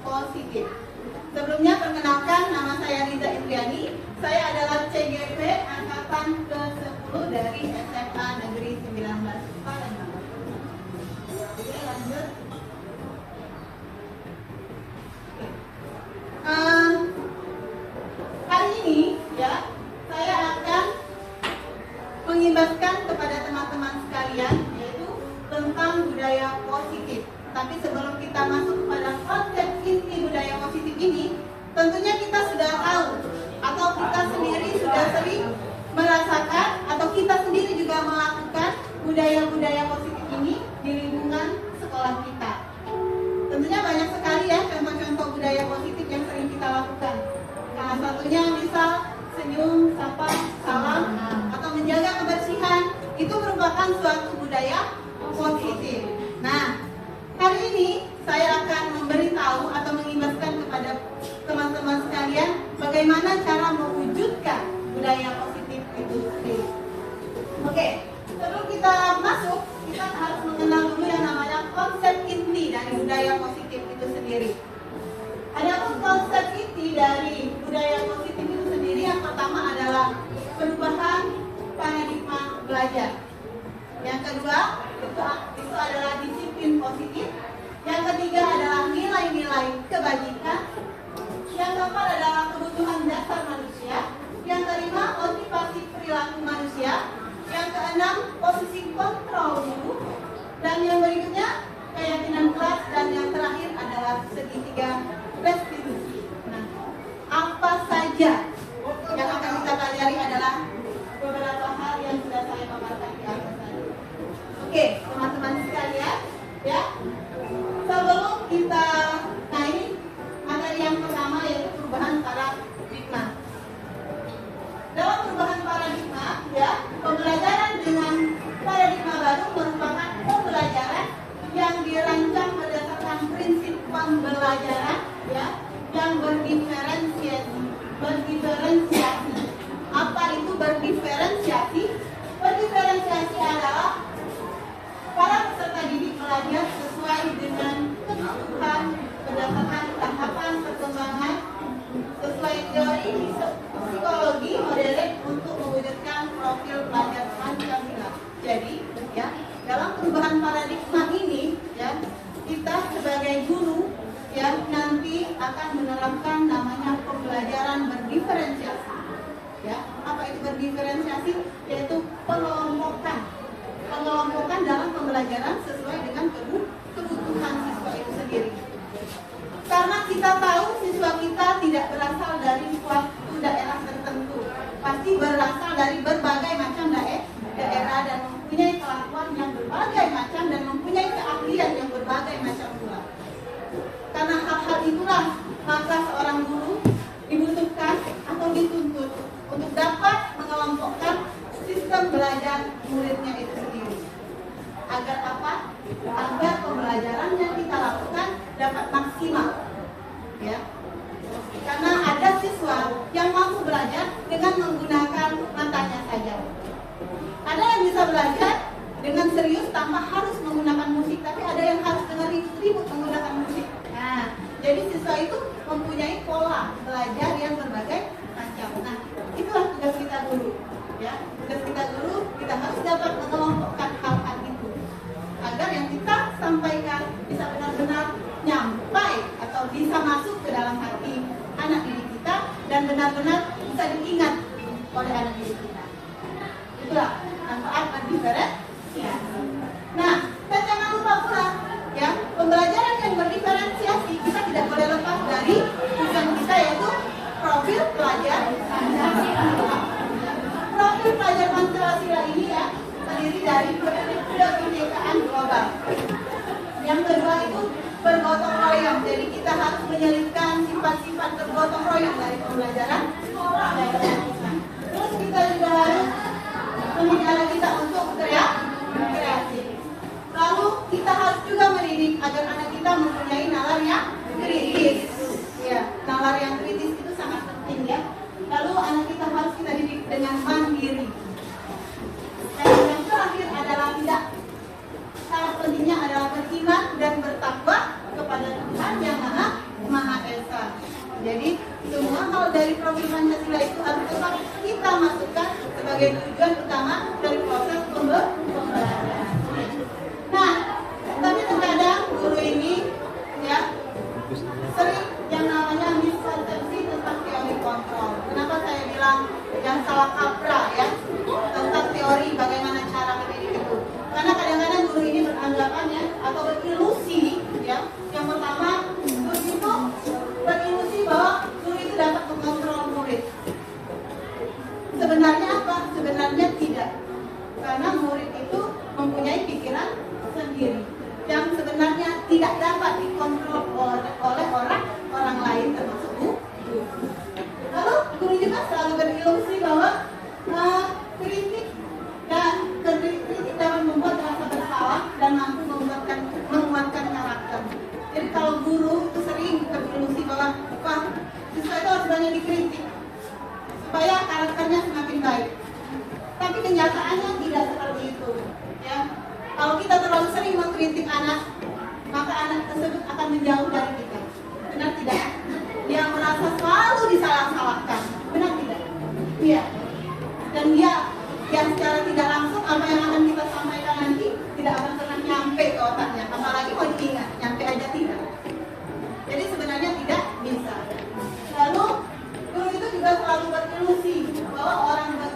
positif. Sebelumnya perkenalkan, nama saya Riza Indriani. Saya adalah CGP angkatan ke-10 dari SMA Negeri 19 Palembang. Oke, lanjut. Hari ini ya, saya akan mengimbaskan kepada teman-teman sekalian yaitu tentang budaya positif. Tapi sebelum kita masuk kepada konsep inti budaya positif ini, tentunya kita sudah tahu atau kita sendiri sudah sering merasakan atau kita sendiri juga melakukan budaya-budaya positif ini di lingkungan sekolah kita. Tentunya banyak sekali ya contoh-contoh budaya positif yang sering kita lakukan. Salah satunya misal senyum, sapa, salam, atau menjaga kebersihan, itu merupakan suatu budaya positif. Nah, hari ini saya akan memberitahu atau mengimbaskan kepada teman-teman sekalian bagaimana cara mewujudkan budaya positif itu sendiri. Oke, sebelum kita masuk, kita harus mengenal dulu yang namanya konsep inti dari budaya positif itu sendiri. Adapun konsep inti dari budaya positif itu sendiri, yang pertama adalah perubahan paradigma belajar. Yang kedua, itu adalah disiplin positif. Yang ketiga adalah nilai-nilai kebajikan. Yang keempat adalah kebutuhan dasar manusia. Yang kelima, motivasi perilaku manusia. Yang keenam, posisi kontrol guru. Dan yang berikutnya, keyakinan kelas. Dan yang terakhir adalah segitiga restitusi. Nah, apa saja yang akan kita pelajari adalah beberapa hal yang sudah saya paparkan di atas tadi. Oke, teman-teman sekalian, ya. Sebelum kita naik materi yang pertama yaitu perubahan paradigma. Dalam perubahan paradigma, ya, pembelajaran dengan paradigma baru merupakan pembelajaran yang dirancang berdasarkan prinsip pembelajaran, ya, yang berdiferensiasi. Apa itu berdiferensiasi? Berdiferensiasi adalah para peserta didik belajar sesuai dengan kebutuhan berdasarkan tahapan perkembangan sesuai teori psikologi modern untuk mewujudkan profil pelajar Pancasila. Jadi, ya, dalam perubahan paradigma ini, ya, kita sebagai guru, ya, nanti akan menerapkan namanya pembelajaran berdiferensiasi. Ya, apa itu berdiferensiasi? Yaitu pengelompokan dalam pembelajaran sesuai dengan kebutuhan siswa itu sendiri. Karena kita tahu siswa kita tidak berasal dari suatu daerah tertentu, pasti berasal dari berbagai macam daerah dan mempunyai kelakuan yang berbagai macam dan mempunyai keahlian yang berbagai macam pula. Karena hal-hal itulah maka seorang guru dibutuhkan atau dituntut untuk dapat mengelompokkan sistem belajar muridnya itu sendiri. Agar apa? Agar pembelajaran yang kita lakukan dapat maksimal. Ya. Karena ada siswa yang mampu belajar dengan menggunakan matanya saja. Ada yang bisa belajar dengan serius tanpa harus menggunakan musik, tapi ada yang harus dengan ribut menggunakan musik. Nah, jadi siswa itu mempunyai pola belajar yang berbagai macam. Nah, itulah tugas kita guru. Ya, tugas kita guru, kita harus dapat mengelompokkan hal-hal itu agar yang kita sampaikan bisa benar-benar nyampai atau bisa masuk ke dalam hati anak didik kita dan benar-benar bisa diingat oleh anak didik kita. Itulah manfaat berdiferensiasi. Nah, dan jangan lupa pula, ya, pembelajaran yang berdiferensiasi kita tidak boleh lepas dari tujuan kita yaitu profil pelajar Pancasila. Profil pelajar Pancasila ini ya terdiri dari kebinekaan global. Yang kedua itu bergotong royong. Jadi kita harus menyelipkan sifat-sifat bergotong royong dari pembelajaran kita. Terus kita juga harus mendidik anak kita untuk kreatif. Lalu kita harus juga mendidik agar anak kita mempunyai nalar yang kritis. Ya, nalar yang kritis itu sangat penting ya. Lalu anak kita harus kita didik dengan mandiri. Dan yang terakhir adalah tidak sangat pentingnya adalah beriman dan bertakwa kepada Tuhan yang Maha sebagai tujuan utama dari proses pembelajaran. Nah, tapi terkadang guru ini ya sering yang namanya miskonsepsi tentang teori kontrol. Kenapa saya bilang yang salah kaprah ya tentang teori bagaimana cara mendidik itu? Karena kadang-kadang guru ini beranggapan ya atau berilusi ya. Yang pertama, guru itu berilusi bahwa guru itu dapat mengontrol murid. Sebenarnya apa? Sebenarnya tidak. Karena murid itu mempunyai pikiran sendiri yang sebenarnya tidak dapat dikontrol oleh orang lain termasuk guru. Lalu guru juga selalu berilusi bahwa kritik dapat membuat rasa bersalah dan mampu menguatkan karakter. Jadi kalau guru itu sering berilusi bahwa siswa itu harus banyak dikritik supaya karakternya semakin baik. Tapi kenyataannya tidak seperti itu. Ya, kalau kita terlalu sering mengkritik anak, maka anak tersebut akan menjauh dari kita. Benar tidak? Dia merasa selalu disalah-salahkan. Benar tidak? Iya. Dan dia yang secara tidak langsung apa yang akan kita sampaikan nanti tidak akan pernah nyampe ke otaknya. Apalagi mau diingat, nyampe aja tidak. Jadi sebenarnya tidak bisa. Lalu guru itu juga selalu berilusi bahwa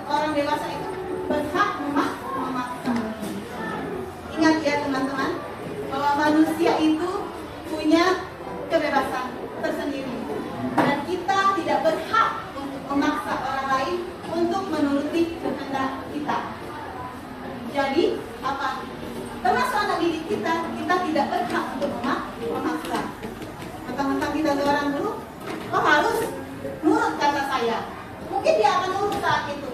orang dewasa itu berhak memaksa. Ingat ya teman-teman, bahwa manusia itu punya kebebasan tersendiri dan kita tidak berhak untuk memaksa orang lain untuk menuruti kehendak kita. Jadi apa? Termasuk anak didik kita tidak berhak untuk memaksa. Mentang-mentang kita seorang guru, harus nurut kata saya. Mungkin dia akan nurut saat itu,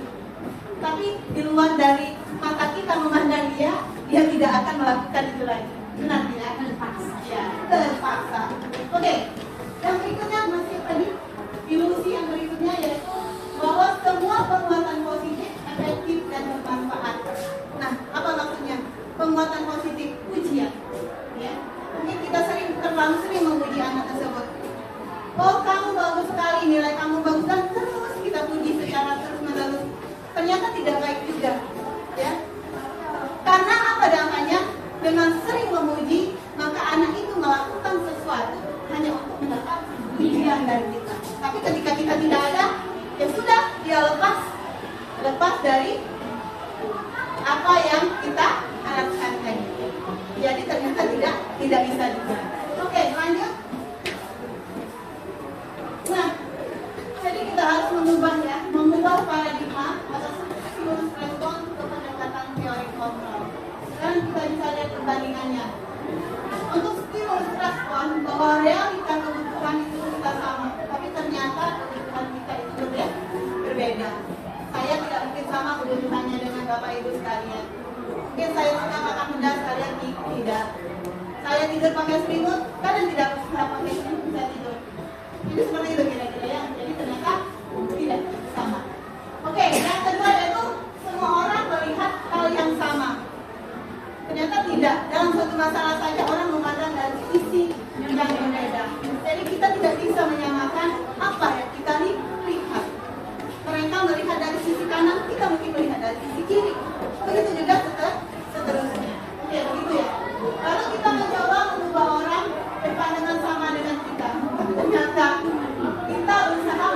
tapi di luar dari mata kita memandang dia tidak akan melakukan itu lagi. Benar tidak? Terpaksa. Ya, terpaksa. Oke, yang berikutnya masih tadi ilusi yang berikutnya yaitu bahwa semua penguatan positif efektif dan bermanfaat. Nah, apa maksudnya? Penguatan positif pujian. Ya, mungkin kita terlalu sering memuji anak tersebut. Oh, kamu bagus sekali, nilai kamu bagus, dan terus kita puji secara terus-menerus. Ternyata tidak baik juga, ya. Karena apa dampaknya? Dengan sering memuji, maka anak itu melakukan sesuatu hanya untuk mendapat pujian dari kita. Tapi ketika kita tidak ada, ya sudah, dia lepas dari apa yang kita harapkan tadi. Jadi ternyata tidak bisa juga. Oke, lanjut. Nah, jadi kita harus mengubah paradigma atau stimulus respon ke pendekatan teori kontrol. Dan kita bisa lihat perbandingannya. Untuk stimulus respon bahwa realita kebutuhan itu kita sama, tapi ternyata kebutuhan kita itu berbeda. Saya tidak mungkin sama kebutuhannya dengan Bapak Ibu sekalian. Mungkin saya suka makan pedas, kalian tidak. Saya tidur pakai selimut, kalian tidak bisa pakai selimut, bisa tidur. Jadi seperti itu kira-kira ya. Jadi ternyata tidak sama. Oke, yang kedua yaitu semua orang melihat hal yang sama. Ternyata tidak. Dalam suatu masalah saja orang memandang dari sisi yang berbeda. Jadi kita tidak bisa menyamakan apa yang kita lihat. Mereka melihat dari sisi kanan, kita mungkin melihat dari sisi kiri. Begitu juga seterusnya. Oke, begitu ya. Lalu kita mencoba mengubah orang berpandangan sama dengan kita. Ternyata kita berusaha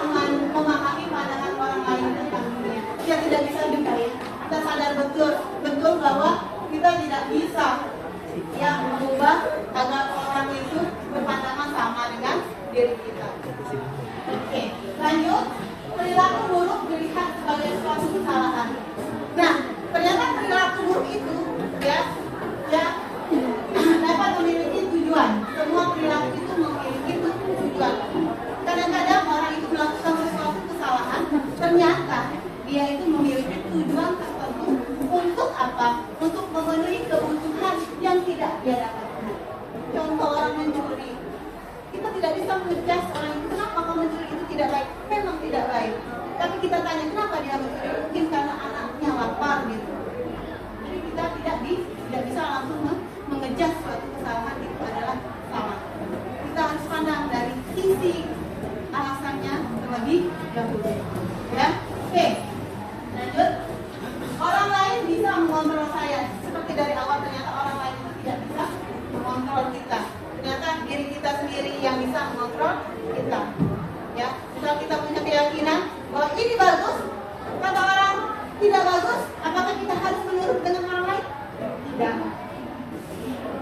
memahami pandangan orang lain tentang dunia. Ya tidak bisa juga ya. Kita sadar betul bahwa kita tidak bisa yang mengubah agar orang itu berpandangan sama dengan diri kita. Oke, lanjut. Perilaku buruk dilihat sebagai suatu kesalahan. Nah, ternyata perilaku buruk itu ya dapat memiliki tujuan. Semua perilaku itu memiliki tujuan. Kadang-kadang orang itu melakukan sesuatu kesalahan, ternyata dia itu memiliki tujuan tertentu. Untuk apa? Untuk memenuhi kebutuhan yang tidak dia dapatkan. Contoh orang mencuri. Kita tidak bisa menjudge orang itu kenapa kalau mencuri itu tidak baik. Memang tidak baik. Tapi yang bisa mengontrol kita. Ya, misal kita punya keyakinan bahwa ini bagus, kata orang tidak bagus, apakah kita harus menurut dengan orang lain? Tidak.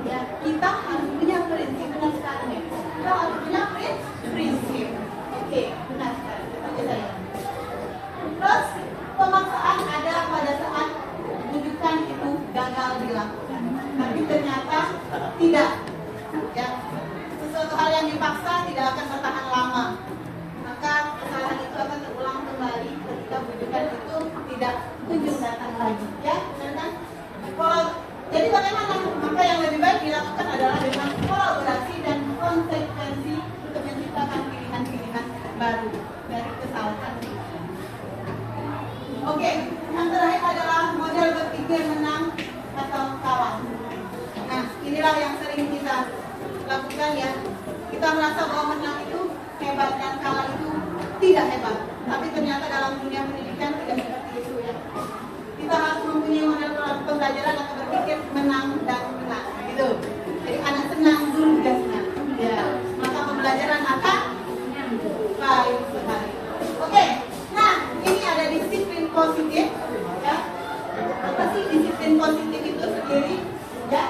Ya, kita harus punya prinsip, benar sekali. Kita harus punya prinsip. Oke, benar sekali. Oke, saya. Terus pemaksaan ada pada saat rujukan itu gagal dilakukan, tapi ternyata tidak. Ya, sesuatu hal yang dipaksa tidak akan bertahan lama. Maka kesalahan itu akan terulang kembali ketika rujukan itu tidak kunjung datang lagi. Ya, benar kan? Jadi bagaimana? Maka yang lebih baik dilakukan adalah dengan kolaborasi dan konsekuensi untuk menciptakan pilihan-pilihan baru dari kesalahan. Oke, yang terakhir adalah model berpikir menang atau kalah. Nah, inilah yang sering kita lakukan ya. Kita merasa bahwa menang itu hebat dan kalah itu tidak hebat. Tapi ternyata dalam dunia pendidikan tidak seperti itu ya. Kita harus mempunyai model pembelajaran atau berpikir menang dan menang gitu. Jadi anak senang, guru juga senang. Ya, maka pembelajaran akan baik sekali. Oke, nah ini ada disiplin positif. Ya, apa sih disiplin positif itu sendiri? Ya,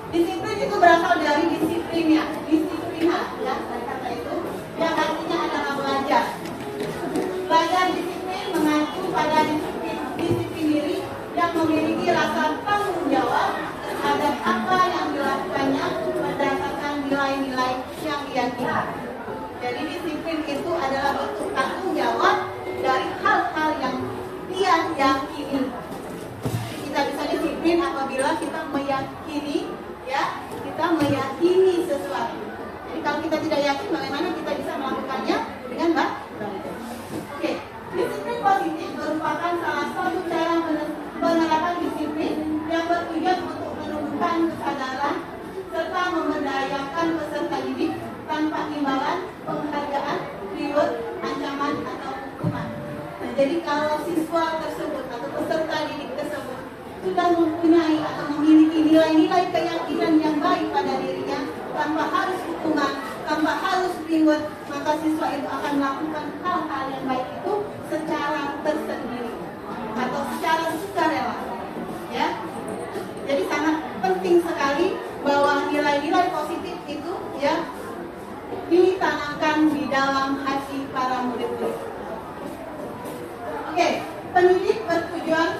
disiplin itu berasal dari disiplinnya, disiplina. Ya, dari kata itu yang artinya adalah belajar. Belajar disiplin mengacu pada disiplin diri yang memiliki rasa tanggung jawab terhadap apa yang dilakukannya berdasarkan nilai-nilai yang diyakini. Jadi disiplin itu adalah bentuk tanggung jawab dari hal-hal yang dia yakini. Kita bisa disiplin apabila kita meyakini, ya, kita meyakini sesuatu. Jadi kalau kita tidak yakin, bagaimana kita bisa melakukannya dengan baik? Oke, disiplin positif merupakan salah satu cara penerapan disiplin yang bertujuan untuk menumbuhkan kesadaran serta memberdayakan peserta didik tanpa imbalan, penghargaan, reward, ancaman atau hukuman. Nah, jadi kalau siswa tersebut atau peserta didik tersebut sudah mempunyai atau memiliki nilai-nilai keyakinan yang baik pada dirinya tanpa harus hukuman, tanpa harus reward, maka siswa itu akan melakukan hal-hal yang baik itu secara tersendiri atau secara sukarela. Ya, jadi sangat penting sekali bahwa nilai-nilai positif itu ya ditanamkan di dalam hati para murid-murid. Oke, pendidik bertujuan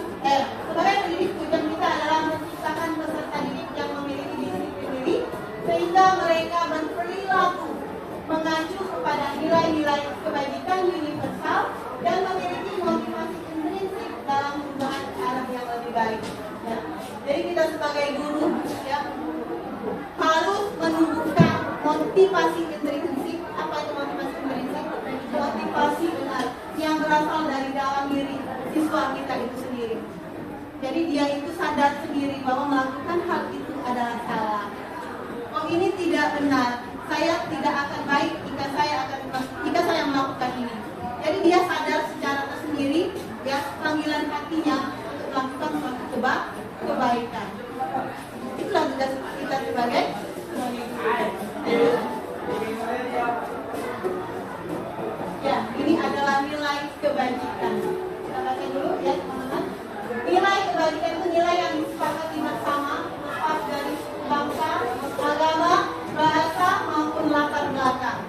sebagai pendidik tujuan kita adalah menciptakan peserta didik yang memiliki disiplin diri sehingga mereka berperilaku mengacu kepada nilai-nilai kebajikan universal dan memiliki motivasi intrinsik dalam perubahan ke arah yang lebih baik. Ya. Jadi kita sebagai guru ya harus menumbuhkan motivasi intrinsik. Apa itu motivasi intrinsik? Motivasi benar yang berasal dari dalam diri siswa kita itu sendiri. Jadi dia itu sadar sendiri bahwa melakukan hal itu adalah salah. Oh, ini tidak benar. Saya tidak akan baik jika saya melakukan ini. Jadi dia sadar secara tersendiri ya panggilan hatinya untuk melakukan suatu kebaikan. Itulah tugas kita sebagai ya, ini adalah nilai kebajikan. Kita baca dulu ya teman-teman. Nilai kebajikan itu nilai yang disepakati bersama lepas dari bangsa, agama, bahasa maupun latar belakang.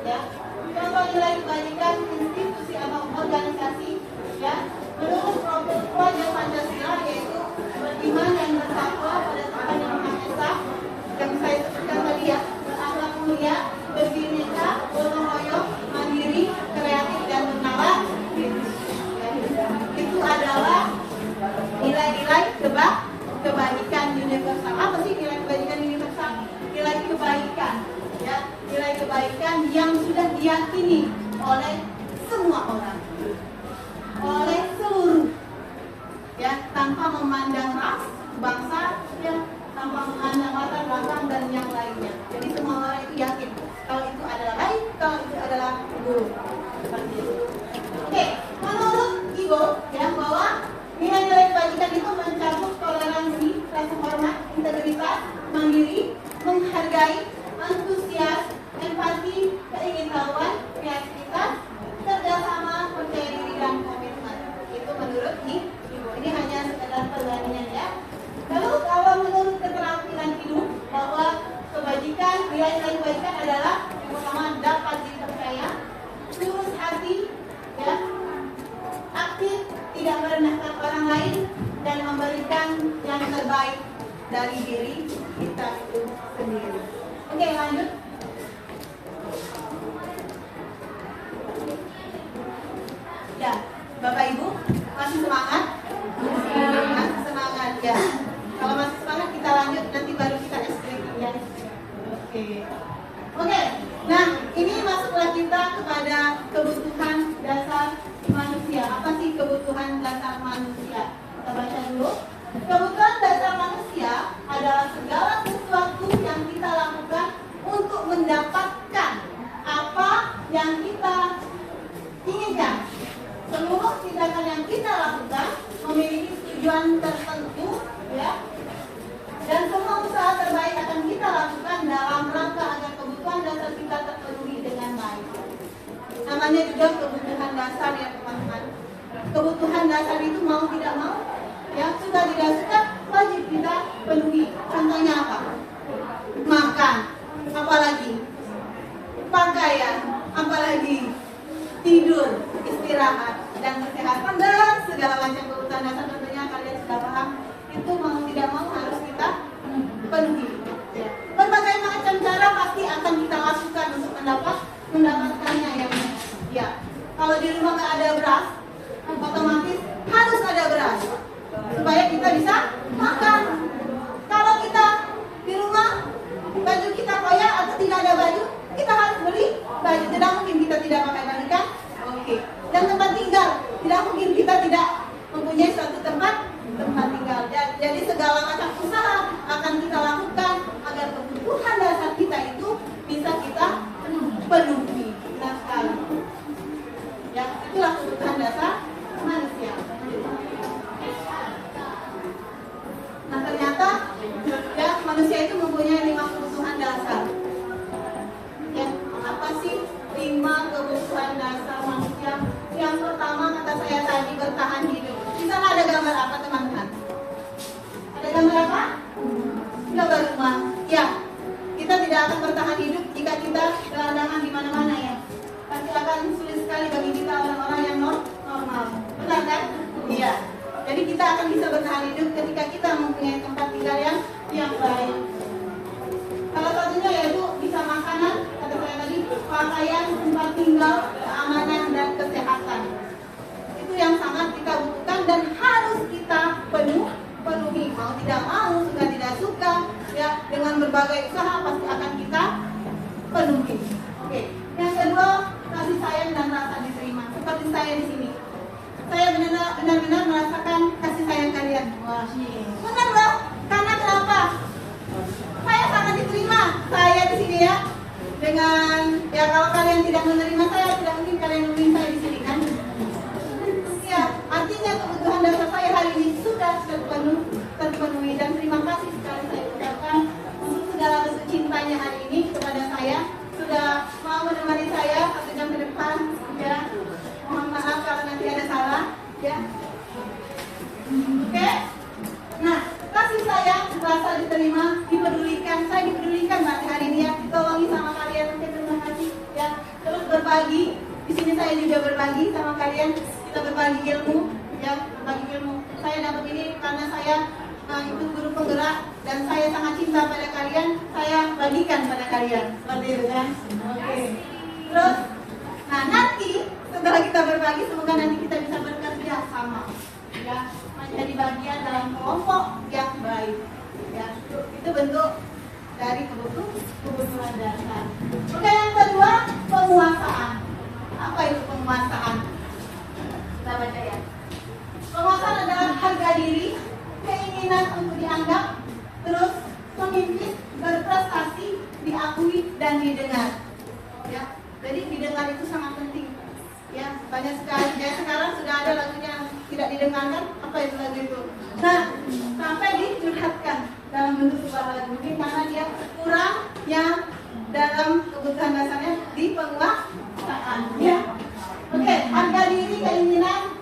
Ya, contoh nilai kebajikan institusi atau organisasi. Ya, menurut profil pelajar Pancasila yaitu beriman dan bertakwa pada Tuhan Yang Maha Esa yang saya sebutkan tadi ya, berakhlak mulia, berbineka, gotong royong, mandiri, kreatif dan bernalar. Itu adalah nilai-nilai kebajikan universal. Apa sih nilai kebajikan universal? Nilai kebaikan, ya, nilai kebaikan yang sudah diyakini oleh semua orang, oleh seluruh, ya, tanpa memandang ras, bangsa, ya, tanpa memandang latar belakang dan yang lainnya. Jadi semua orang itu yakin kalau itu adalah baik, kalau itu adalah buruk. Seperti itu. Oke, menurut Igo ya bahwa nilai-nilai kebajikan itu mencakup toleransi, rasa hormat, integritas, mandiri, menghargai, antusias, nilai-nilai kebaikan adalah yang pertama dapat dipercaya, tulus hati, ya, aktif, tidak merendahkan orang lain, dan memberikan yang terbaik dari diri kita itu sendiri. Oke, lanjut. Ya, Bapak Ibu masih semangat? Masih semangat ya. Kalau masih semangat kita lanjut, nanti baru kita explaining ya. Oke. Nah, ini masuklah kita kepada kebutuhan dasar manusia. Apa sih kebutuhan dasar manusia? Kita baca dulu. Kebutuhan dasar manusia adalah segala sesuatu yang kita lakukan untuk mendapatkan apa yang kita inginkan. Seluruh tindakan yang kita lakukan memiliki tujuan tertentu, ya. Dan semua usaha terbaik akan kita lakukan dalam rangka agar kebutuhan dasar kita terpenuhi dengan baik. Namanya juga kebutuhan dasar ya teman-teman. Kebutuhan dasar itu mau tidak mau, ya, suka tidak suka wajib kita penuhi. Contohnya apa? Makan, apalagi pakaian, apalagi tidur, istirahat, dan kesehatan, dan segala macam kebutuhan dasar. Tentunya kalian sudah paham. Itu mau tidak mau harus kita penuhi. Ya. Berbagai macam cara pasti akan kita lakukan untuk mendapatkannya yang ya. Kalau di rumah nggak ada beras, otomatis harus ada beras supaya kita bisa makan. Kalau kita di rumah baju kita koyak atau tidak ada baju, kita harus beli baju. Tidak mungkin kita tidak pakai baju kan? Oke. Dan tempat tinggal, tidak mungkin kita tidak mempunyai suatu tempat tinggal. Jadi segala macam usaha akan kita lakukan agar kebutuhan dasar kita itu bisa kita penuhi. Nah sekali, ya itulah kebutuhan dasar manusia. Nah ternyata ya manusia itu mempunyai 5 kebutuhan dasar. Ya apa sih 5 kebutuhan dasar manusia? Yang pertama kata saya tadi bertahan hidup. Di sana ada gambar apa teman-teman? Ada gambar apa? Gambar rumah. Ya, kita tidak akan bertahan hidup jika kita gelandangan di mana-mana ya. Pasti akan sulit sekali bagi kita orang-orang yang normal. Benar kan? Iya. Jadi kita akan bisa bertahan hidup ketika kita mempunyai tempat tinggal yang baik. Salah satunya yaitu bisa makanan, kata saya tadi, pakaian, tempat tinggal, keamanan, dan kesehatan. Itu yang sangat kita butuhkan dan harus kita penuhi. Mau tidak mau, suka tidak suka, ya dengan berbagai usaha pasti akan kita penuhi. Oke. Yang kedua, kasih sayang dan rasa diterima. Seperti saya di sini, saya benar-benar merasakan kasih sayang kalian. Wah, benar loh. Karena kenapa? Saya sangat diterima. Saya di sini ya. Dengan ya kalau kalian tidak menerima saya, tidak mungkin kalian menerima saya di sini kan? Ya, artinya kebutuhan dasar saya hari ini sudah terpenuhi dan terima kasih sekali saya ucapkan untuk segala bentuk cintanya hari ini kepada saya, sudah mau menemani saya 1 jam ke depan ya. Mohon maaf kalau nanti ada salah ya. Oke. Nah, kasih sayang, rasa diterima, dipedulikan. Saya dipedulikan hari ini ya, ditolongi sama kalian. Terima kasih ya. Terus berbagi. Di sini saya juga berbagi sama kalian. Kita berbagi ilmu ya, berbagi ilmu. Saya dapat ini karena saya ikut guru penggerak dan saya sangat cinta pada kalian. Saya bagikan pada kalian. Seperti itu kan? Oke. Terus, nah nanti setelah kita berbagi, semoga nanti kita bisa bekerja sama ya, menjadi bagian dalam kelompok yang baik ya. Itu bentuk dari kebutuhan dasar. Oke, yang kedua, penguasaan. Apa itu penguasaan? Kita baca ya. Penguasaan adalah harga diri, keinginan untuk dianggap, terus memimpin, berprestasi, diakui dan didengar ya. Jadi didengar itu sangat penting ya. Banyak sekali ya, sekarang sudah ada lagunya yang tidak didengarkan. Apa itu lagu itu? Nah, sampai dicurhatkan dalam bentuk sebuah lagu. Mungkin karena dia kurang yang dalam kebutuhan dasarnya di penguasaan ya. Oke, harga diri, keinginan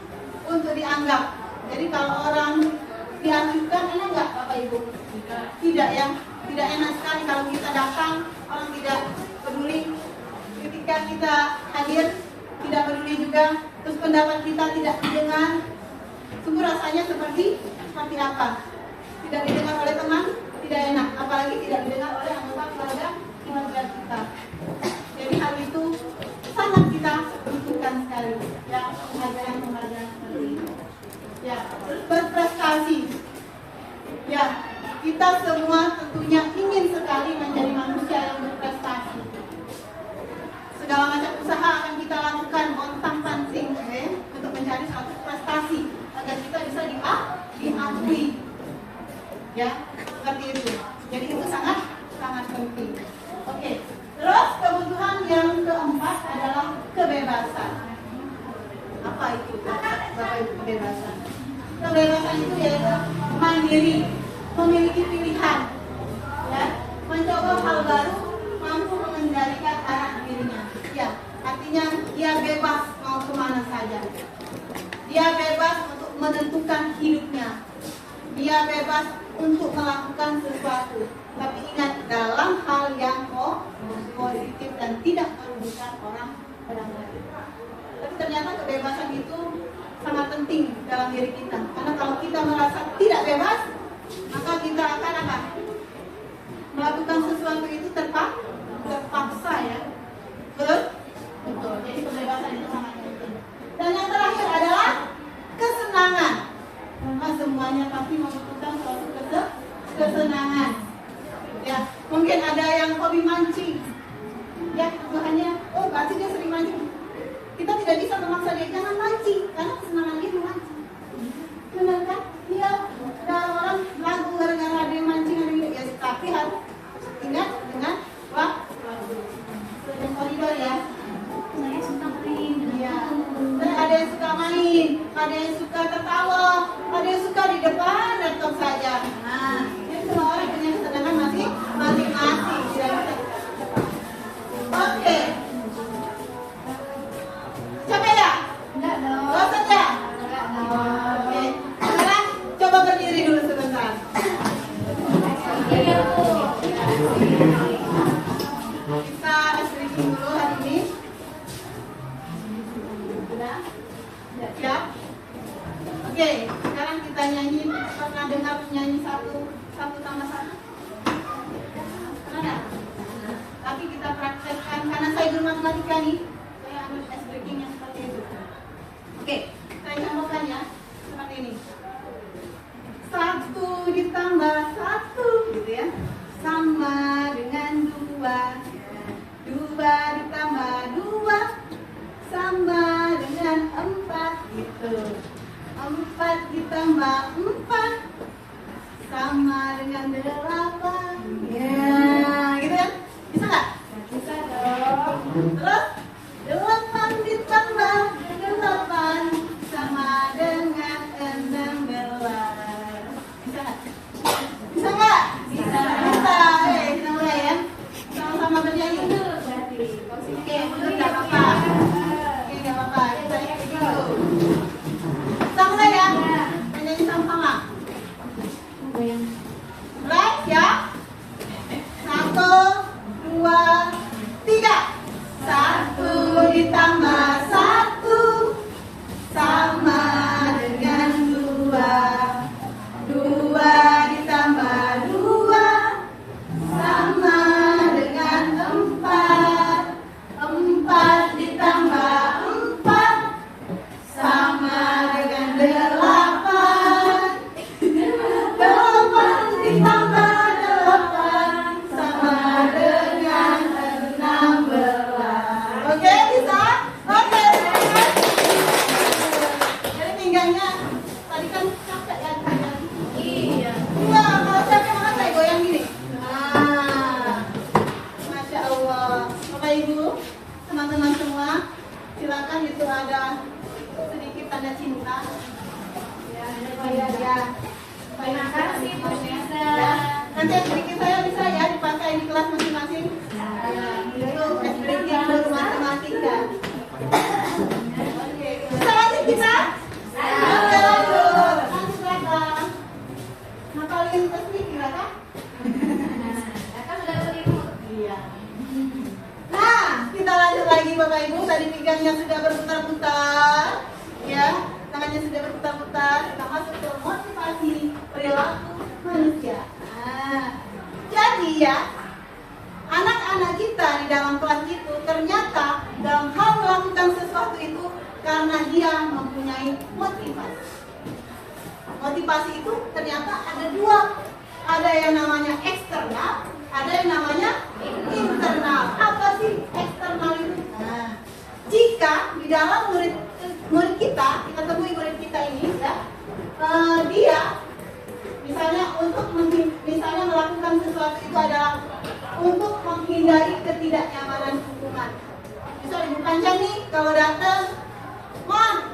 untuk dianggap. Jadi kalau orang diajukan enak nggak Bapak Ibu? Tidak ya, tidak enak sekali kalau kita datang orang tidak peduli, ketika kita hadir tidak peduli juga, terus pendapat kita tidak didengar. Sungguh rasanya seperti apa? Tidak didengar oleh teman, tidak enak, apalagi tidak didengar oleh anggota keluarga kita. Jadi hal itu sangat kita butuhkan sekali, ya, penghargaan seperti ini. Ya, berprestasi. Ya, kita semua tentunya ingin sekali menjadi manusia yang berprestasi. Segala macam usaha akan kita lakukan montang-panting, untuk mencari suatu prestasi agar kita bisa diakui. Ya, seperti itu. Jadi itu sangat penting. Oke. Terus kebutuhan yang keempat adalah kebebasan. Apa itu? Bapak Ibu, kebebasan. Kebebasan itu yaitu mandiri, memiliki pilihan, ya, mencoba hal baru, mampu mengendalikan arah dirinya. Ya, artinya dia bebas mau kemana saja. Dia bebas untuk menentukan hidupnya. Dia bebas untuk melakukan sesuatu. Tapi ingat, dalam hal yang positif dan tidak merugikan orang lain. Tapi ternyata kebebasan itu sangat penting dalam diri kita. Karena kalau kita merasa tidak bebas, maka kita akan apa? Melakukan sesuatu itu terpaksa, ya. Betul? Betul. Jadi kebebasan itu sangat penting. Dan yang terakhir adalah kesenangan. Nah, semuanya pasti membutuhkan suatu kesenangan. Ya, mungkin ada yang hobi mancing. Ya, tujuannya, berarti dia sering mancing. Kita tidak bisa memaksa dia jangan mancing, karena kesenangan dia memancing. Benar kan? Iya. Ada orang lagu gara-gara dia mancing ada gitu. Ya, tapi harus ingat dengan waktu. Dan koridor, ya. Saya suka main. Iya. Dan ada yang suka main, ada yang suka tertawa, ada yang suka di depan laptop saja. Nah, ini semua orang punya kesenangan masing-masing. Tidak bisa. Oke. Capek ya? Enggak dong. Bosan ya? Enggak dong. Oke. Sekarang coba berdiri dulu sebentar. Kita stretching dulu hari ini. Sudah? Siap? Oke. Sekarang kita nyanyi. Pernah dengar nyanyi satu tambah satu? Pernah nggak? Tapi kita praktekkan karena saya guru matematika nih. Saya ambil ice breaking yang seperti itu. Oke, saya contohkan ya seperti ini. 1 ditambah 1 gitu ya, sama dengan 2. 2 ditambah 2 sama dengan 4 gitu. 4 ditambah 4 sama dengan 8. Ya, gitu kan? Bisa nggak? Bisa dong. Terus 8 ditambah 8 sama dengan 16. Bisa nggak? Bisa nggak? Bisa. Bisa. Kita mulai ya. Sama-sama bernyanyi. Oke, betul nggak apa-apa. Oke, nggak apa-apa. Kita ikut dulu. Kita mulai ya. Bernyanyi sama-sama. Mulai ya. 1, 2, 3. 1 ditambah 1 sama dengan 2. 2 ditambah 2 sama dengan 4. 4 ditambah 4 sama dengan 8. 8 ditambah 8 sama dengan 16. Oke, bisa? Oke. Jadi pinggangnya tadi kan capek ya. Iya. Enggak, kalau capek malah saya goyang gini. Nah, Masya Allah. Bapak Ibu, teman-teman semua, silakan itu ada sedikit tanda cinta. Ya, ya. Terima kasih Bu Nisa. Nanti sedikit saya bisa ya dipakai di kelas masing-masing. Itu breaking guru matematika. Oke. Bisa lanjut kita? Oke, lanjut. Lanjut. Ngapalin teknik kira-kira? Kan udah Iya. Nah, kita lanjut lagi Bapak Ibu. Tadi pinggangnya sudah berputar-putar, ya, tangannya sudah berputar-putar. Kita masuk ke motivasi perilaku manusia. Nah, jadi ya, anak-anak kita di dalam kelas itu ternyata dalam hal melakukan sesuatu itu karena dia mempunyai motivasi. Motivasi itu ternyata ada dua. Ada yang namanya eksternal, ada yang namanya internal. Apa sih eksternal itu? Nah, jika di dalam murid kita temui murid kita ini, ya, dia misalnya misalnya melakukan sesuatu itu adalah untuk menghindari ketidaknyamanan hukuman. Misalnya Ibu Panca nih kalau datang, "Ma,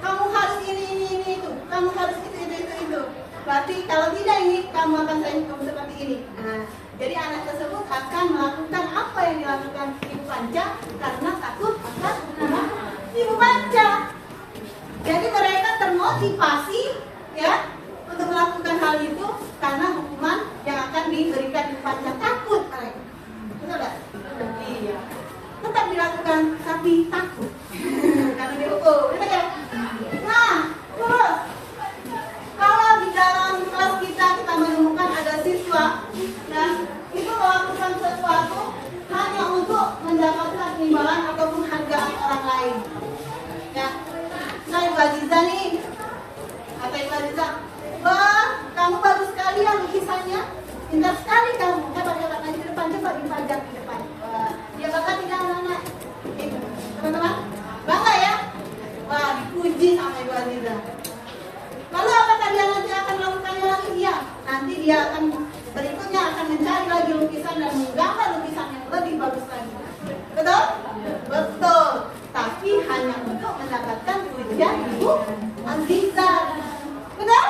kamu harus ini itu, kamu harus itu. Berarti kalau tidak ini, kamu akan saya hukum seperti ini." Nah, jadi anak tersebut akan melakukan apa yang dilakukan Ibu Panca karena takut akan hukuman Ibu Panca. Jadi mereka termotivasi, ya, untuk melakukan hal itu karena hukuman yang akan diberikan Ibu Panca. Takut mereka. Betul tidak? Iya. Tetap dilakukan tapi takut karena dihukum. Betul ya? Nah, terus kalau di dalam kelas kita menemukan ada siswa dan itu melakukan sesuatu hanya untuk mendapatkan imbalan ataupun hargaan orang lain, ya. Saya Ibu Aziza nih, kata Ibu Aziza, "Wah, kamu bagus sekali ya lukisannya, pintar sekali kamu, hebat nanti di depan, coba dipajang di depan." Dia bangga tidak anak-anak? Teman-teman, bangga ya? Wah, dipuji sama Ibu Aziza. Lalu apakah dia nanti akan melakukannya lagi? Iya, nanti dia akan berikutnya akan mencari lagi lukisan dan menggambar lukisan yang lebih bagus lagi. Betul? Betul. Tapi hanya untuk mendapatkan pujian Ibu Aziza. Betul?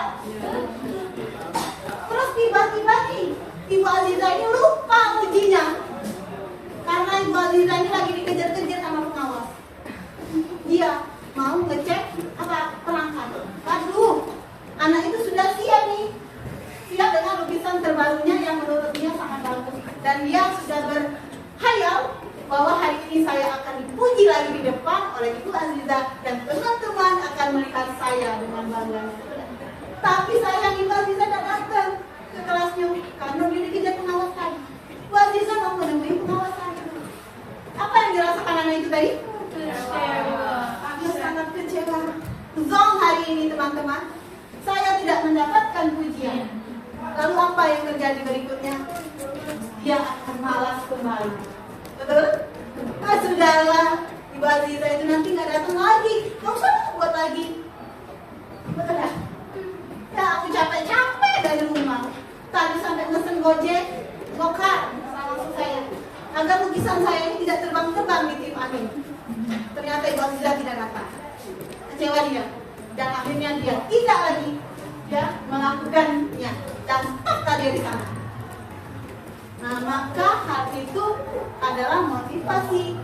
Terus tiba-tiba nih Ibu Aziza ini lupa ujinya karena Ibu Aziza ini lagi dikejar-kejar sama pengawas. Dia mau ngecek perangkat. Waduh, anak itu sudah siap nih, siap dengan lukisan terbarunya yang menurut dia sangat bagus, dan dia sudah berhayal bahwa hari ini saya akan dipuji lagi di depan oleh Ibu Aziza dan teman-teman akan melihat saya dengan bangga. Tapi sayang Ibu Aziza tidak datang ke kelasnya karena dia dikejar pengawas tadi. Ibu Aziza mau menemui pengawas tadi. Apa yang dirasakan anak itu tadi? Dia sangat kecewa. Zong hari ini teman-teman, saya tidak mendapatkan pujian. Lalu apa yang terjadi berikutnya? Dia akan malas kembali. Betul? Nah, sudahlah, Ibu Aziza itu nanti nggak datang lagi. Nggak usah buat lagi. Betul ya? Ya, aku capek-capek dari rumah. Tadi sampai mesen Gojek, Gokar sama saya, agar lukisan saya ini tidak terbang-terbang di tim Amin. Ternyata Ibu Aziza tidak datang. Kecewa dia, dan akhirnya dia tidak lagi, ya, melakukannya dan stop dia di sana. Nah, maka hal itu adalah motivasi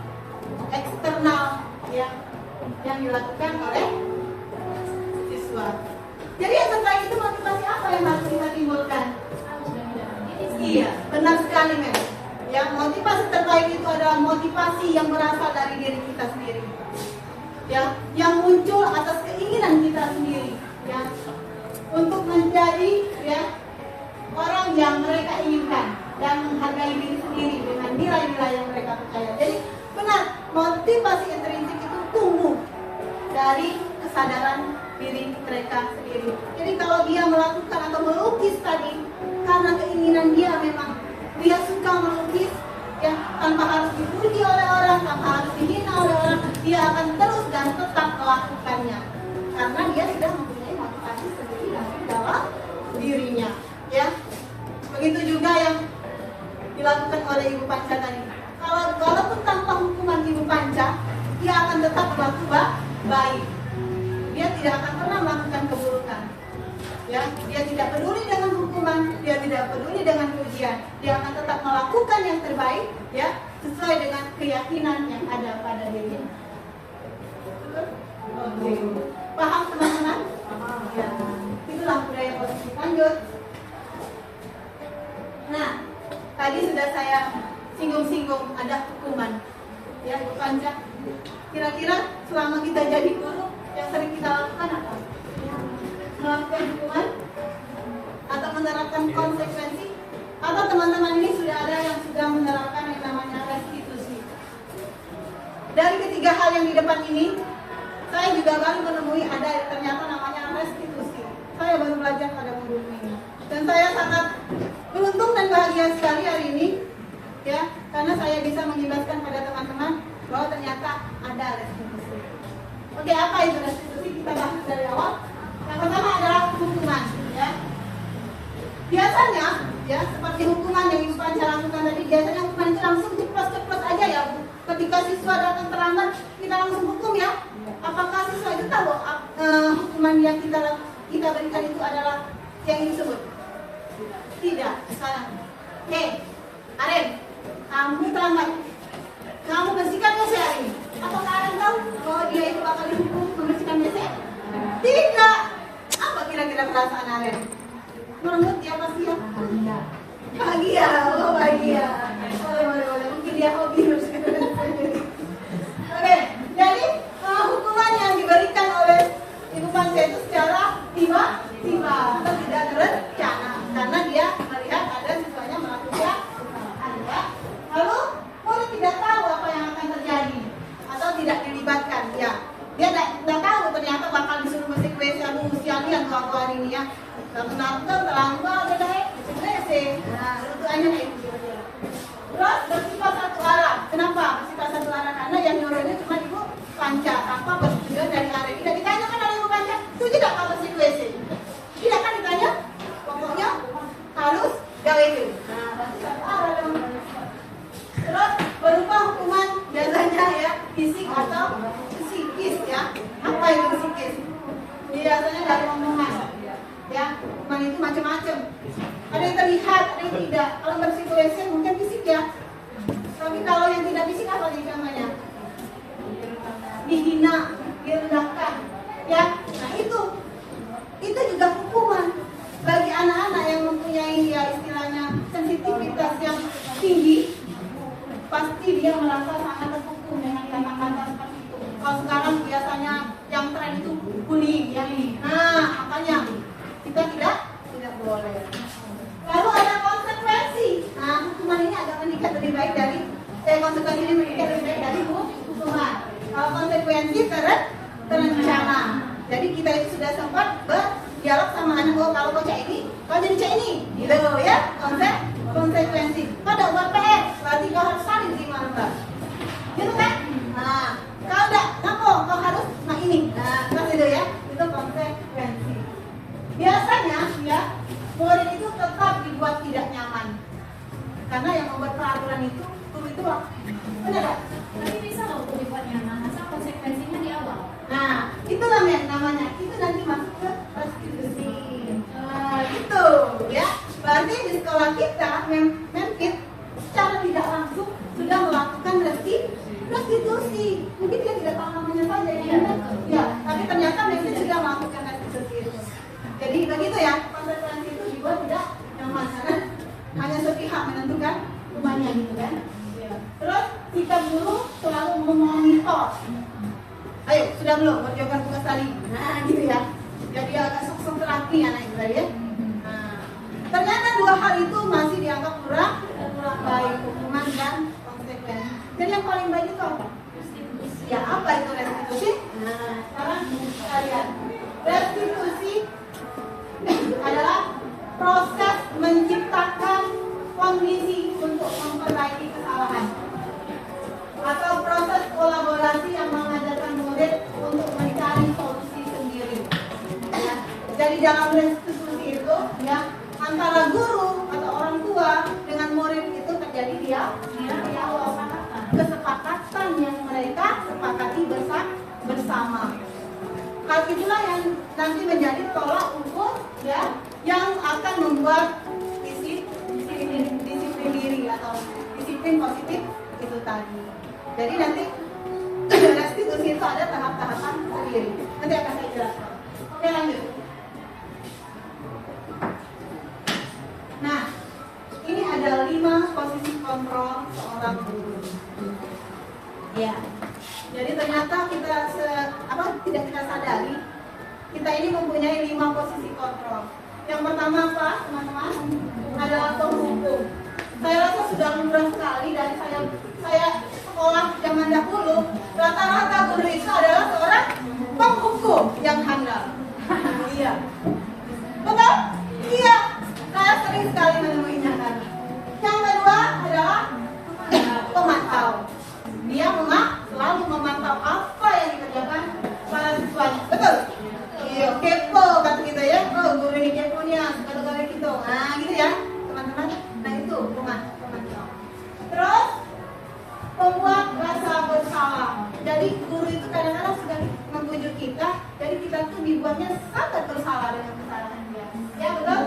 eksternal, ya, yang dilakukan oleh siswa. Jadi yang terbaik itu motivasi apa yang harus kita timbulkan? Iya, benar sekali, Mem. Yang motivasi terbaik itu adalah motivasi yang berasal dari diri kita sendiri, ya, yang muncul atas keinginan kita sendiri, ya, untuk menjadi, ya, orang yang mereka inginkan dan menghargai diri sendiri dengan nilai-nilai yang mereka percaya. Jadi benar, motivasi intrinsik itu tumbuh dari kesadaran diri mereka sendiri. Jadi kalau dia melakukan atau melukis tadi karena keinginan dia, memang dia suka melukis, ya, tanpa harus dipuji oleh orang, tanpa harus dihina oleh orang, dia akan terus dan tetap melakukannya karena dia sudah mempunyai motivasi sendiri dari dalam dirinya, ya. Begitu juga yang dilakukan oleh Ibu Panca tadi. Walaupun tanpa hukuman Ibu Panca, dia akan tetap berlaku baik. Dia tidak akan pernah melakukan keburukan. Ya, dia tidak peduli dengan hukuman, dia tidak peduli dengan pujian. Dia akan tetap melakukan yang terbaik, ya, sesuai dengan keyakinan yang ada pada dirinya. Oke. Paham teman-teman? Ya. Itulah budaya positif. Lanjut. Nah, tadi sudah saya singgung-singgung ada hukuman. Ya, Ibu Panca. Kira-kira selama kita jadi guru yang sering kita lakukan apa? Melakukan hukuman atau menerapkan konsekuensi? Atau teman-teman ini sudah ada yang sudah menerapkan yang namanya restitusi? Dari ketiga hal yang di depan ini, saya juga baru menemui ada ternyata namanya restitusi. Saya baru belajar pada modul ini. Dan saya sangat beruntung dan bahagia sekali hari ini, ya, karena saya bisa menjelaskan pada teman-teman bahwa ternyata ada restitusi. Oke, apa itu restitusi? Kita bahas dari awal. Yang pertama adalah hukuman, ya. Biasanya, ya, seperti hukuman yang Ibu Panca lakukan tadi, biasanya hukuman itu langsung ceplos-ceplos aja ya, Bu. Ketika siswa datang terlambat, kita langsung hukum ya. Apakah siswa itu tahu hukuman yang kita berikan itu adalah yang ini disebut? Tidak. Sekarang, Aren, kamu terlambat. Kamu bersihkan WC hari ini. Apakah Aren tahu bahwa dia itu bakal dihukum membersihkan WC? Tidak. Apa kira-kira perasaan Aren? Merengut ya pasti ya. Bahagia, oh bahagia. Boleh. Mungkin dia hobi bersihkan WC. Oke, jadi hukuman yang diberikan oleh Ibu Panca itu secara tiba-tiba atau tidak terencana karena dia melihat ada siswanya melakukan ya. Lalu murid tidak tahu apa yang akan terjadi atau tidak dilibatkan ya. Dia tidak tahu ternyata bakal disuruh bersih WC. Aduh usianya aku hari ini ya. Nonton terlambat ada WC. Nah, itu aja kayak gitu. Terus bersifat satu arah. Kenapa bersifat satu arah? Karena yang nyuruhnya cuma Ibu Panca tanpa persetujuan dari Aren. Tidak ditanya kan oleh Ibu Panca, setuju tidak kalau bersih WC? Tidak kan ditanya? Pokoknya harus gawe itu. Nah, berarti satu arah dong. Terus berupa hukuman biasanya ya fisik atau psikis ya. Apa itu psikis? Biasanya dari omongan. Ya, hukuman itu macam-macam. Ada yang terlihat, ada yang tidak. Kalau bersih WC mungkin fisik ya. Tapi kalau yang tidak fisik apa nih namanya? Dihina, direndahkan, ya. Nah itu juga hukuman bagi anak-anak yang mempunyai ya istilahnya sensitivitas yang tinggi. Pasti dia merasa sangat terhukum dengan kata-kata seperti itu. Kalau sekarang biasanya yang tren itu bullying, ya. Nah makanya kita tidak boleh. Lalu ada konsekuensi. Nah hukuman ini agak meningkat lebih baik dari konsekuensi ini meningkat lebih baik dari hukuman. Kalau konsekuensi terencana. Jadi kita itu sudah sempat berdialog sama anak, oh kalau kau cak ini, kau jadi cak ini, gitu ya. Konsekuensi. Kau udah buat PR, berarti kau harus saling terima lembah, gitu kan? Nah, kalau enggak, kau harus ini. Nah, terus itu ya, itu konsekuensi. Biasanya ya, murid itu tetap dibuat tidak nyaman, karena yang membuat peraturan itu guru itu, benar tak? Tapi bisa loh untuk dibuat nyaman, masa konsekuensinya di awal. Nah, itulah yang namanya. Itu nanti masuk ke restitusi. Nah, gitu ya. Berarti di sekolah kita, Memkit secara tidak langsung sudah melakukan restitusi. Mungkin dia tidak tahu namanya saja ya. Ya, tapi ternyata Memkit sudah melakukan restitusi itu. Jadi begitu ya, konsekuensi itu dibuat tidak nyaman karena hanya sepihak menentukan hukumannya gitu kan. Terus sikap guru selalu memonitor. Ayo, sudah belum buat jawaban tugas tadi? Nah, gitu ya. Jadi agak sok-sok terapi anak itu tadi ya. Nah, ternyata dua hal itu masih dianggap kurang baik, hukuman dan konsekuensi. Jadi yang paling baik itu apa? Restitusi. Ya, apa itu restitusi? Nah, sekarang kita lihat. Restitusi adalah proses menciptakan kondisi untuk memperbaiki kesalahan atau proses kolaborasi yang mengajarkan murid untuk mencari solusi sendiri. Ya. Jadi dalam restitusi itu, ya, antara guru atau orang tua dengan murid itu terjadi dialog, kesepakatan yang mereka sepakati bersama. Hal itulah yang nanti menjadi tolak ukur, ya, yang akan membuat disiplin diri atau disiplin positif itu tadi. Jadi nanti restitusi itu ada tahap-tahapan sendiri. Nanti akan saya jelaskan. Oke, lanjut. Nah, ini ada 5 posisi kontrol seorang guru. Ya, jadi ternyata kita tidak kita sadari, kita ini mempunyai 5 posisi kontrol. Yang pertama apa, teman-teman? Adalah penghukum. Saya rasa sudah lumrah sekali dari saya sekolah zaman dahulu, rata-rata guru itu adalah seorang penghukum yang handal. Iya, betul? Iya, saya sering sekali menemuinya kan. Yang kedua adalah pemantau. Dia selalu memantau apa yang dikerjakan para siswanya. Betul? Iya, kepo kata kita ya. Oh, guru ini kepo nih, kata-kata gitu. Nah, gitu ya, teman-teman. Nah, itu pemantau. Terus membuat rasa bersalah. Jadi guru itu kadang-kadang sudah membujuk kita, jadi kita tuh dibuatnya sangat bersalah dengan kesalahan dia. Ya betul?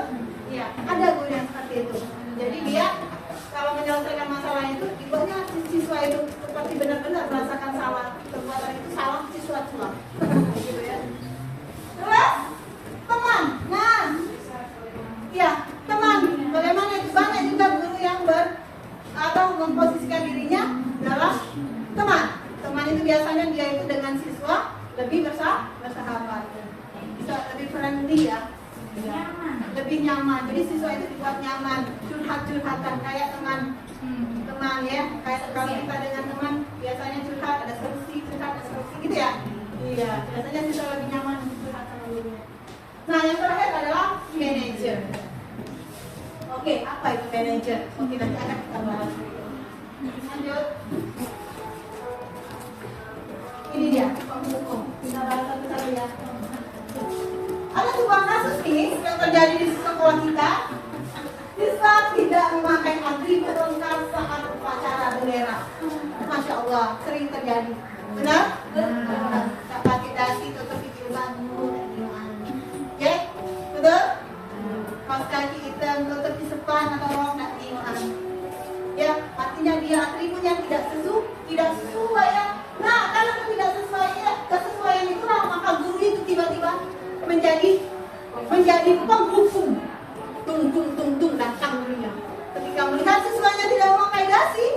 Iya, ada guru yang seperti itu. Jadi dia kalau menyelesaikan masalah itu dibuatnya siswa itu seperti benar-benar merasakan salah, perbuatan itu salah, siswa curang. Gitu ya. Terus teman, nah, ya teman. Bagaimana itu banyak juga guru yang atau memposisikan dirinya dalam teman. Teman itu biasanya dia itu dengan siswa lebih bersahabat, bisa lebih friendly ya. Nyaman. Lebih nyaman. Jadi siswa itu dibuat nyaman, curhat-curhatan kayak teman ya. Kayak kalau kita dengan teman biasanya curhat, ada solusi gitu ya. Iya, biasanya siswa lebih nyaman curhat sama gurunya. Nah, yang terakhir adalah manajer. Oke, apa itu manajer? Oke, nanti akan kita bahas. Lanjut. Ini dia penghukum. Kita bahas satu-satu ya. Ada sebuah kasus nih yang terjadi di sekolah kita. Siswa tidak memakai atribut lengkap saat upacara bendera. Masya Allah, sering terjadi. Benar? Benar. Tak pakai dasi, tutup pipi bambu dan gimana? Oke, betul? Kaos kaki hitam, tutup di sepan atau rok dan gimana? Ya, artinya dia atribut yang tidak sesuai ya. Nah, karena tidak kesesuaian itulah maka guru itu tiba-tiba menjadi penghukum. Tung datang gurunya. Ketika melihat siswanya tidak memakai dasi,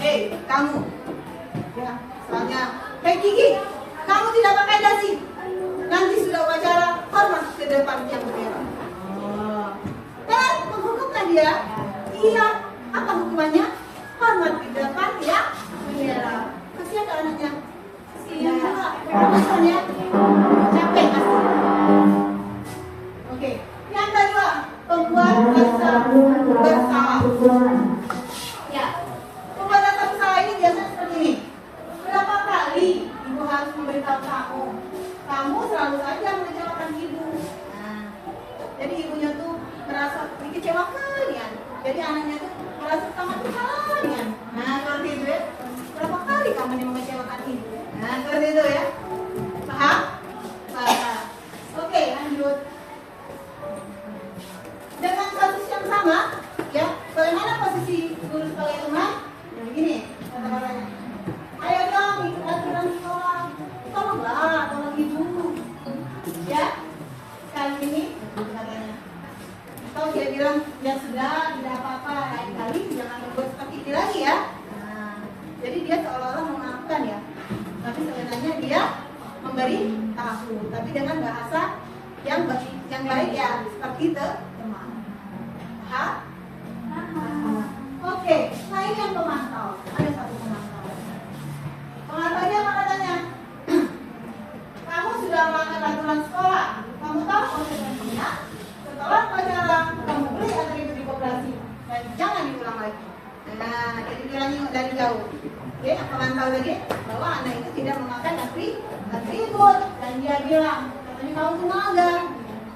hei kamu, ya misalnya, hei Gigi, kamu tidak pakai dasi. Nanti sudah upacara, hormat ke depan yang bendera. Dan menghukumkan dia. Iya, apa hukumannya? Hormat di depan ya bendera. Kasihan ke anaknya. Kasihan juga. Maksudnya capek pasti. Oke. Yang kedua, membuat rasa bersalah. Ya, membuat rasa bersalah ini biasanya seperti ini. Berapa kali ibu harus memberitahu kamu selalu saja mengecewakan ibu. Nah, jadi ibunya tuh merasa dikecewakan ya. Jadi anaknya tuh merasa sangat bersalah ya. Nah, seperti itu ya. Berapa kali kamu yang mengecewakan ibu? Nah, seperti itu ya. Paham? Paham. Oke, lanjut. Dengan kasus yang sama, ya, bagaimana posisi guru sebagai teman? Ya, begini, kata-katanya. Ayo dong, ikut aturan sekolah. Tolong ibu. Ya, kali ini, katanya. Atau dia bilang, ya sudah, tidak apa-apa, lain kali jangan berbuat seperti ini lagi ya. Nah, jadi dia seolah-olah memaafkan ya. Tapi sebenarnya dia memberi tahu, tapi dengan bahasa yang baik ya, seperti itu. Oke, nah ini yang pemantau. Ada satu pemantau. Pemantaunya apa katanya? Kamu sudah melanggar aturan sekolah. Kamu tahu konsekuensinya. Setelah upacara, kamu beli atribut di koperasi dan jangan diulang lagi. Nah, jadi bilangnya dari jauh. Oke, pemantau tadi bahwa anak itu tidak memakai atribut dan dia bilang, katanya kamu tuh melanggar.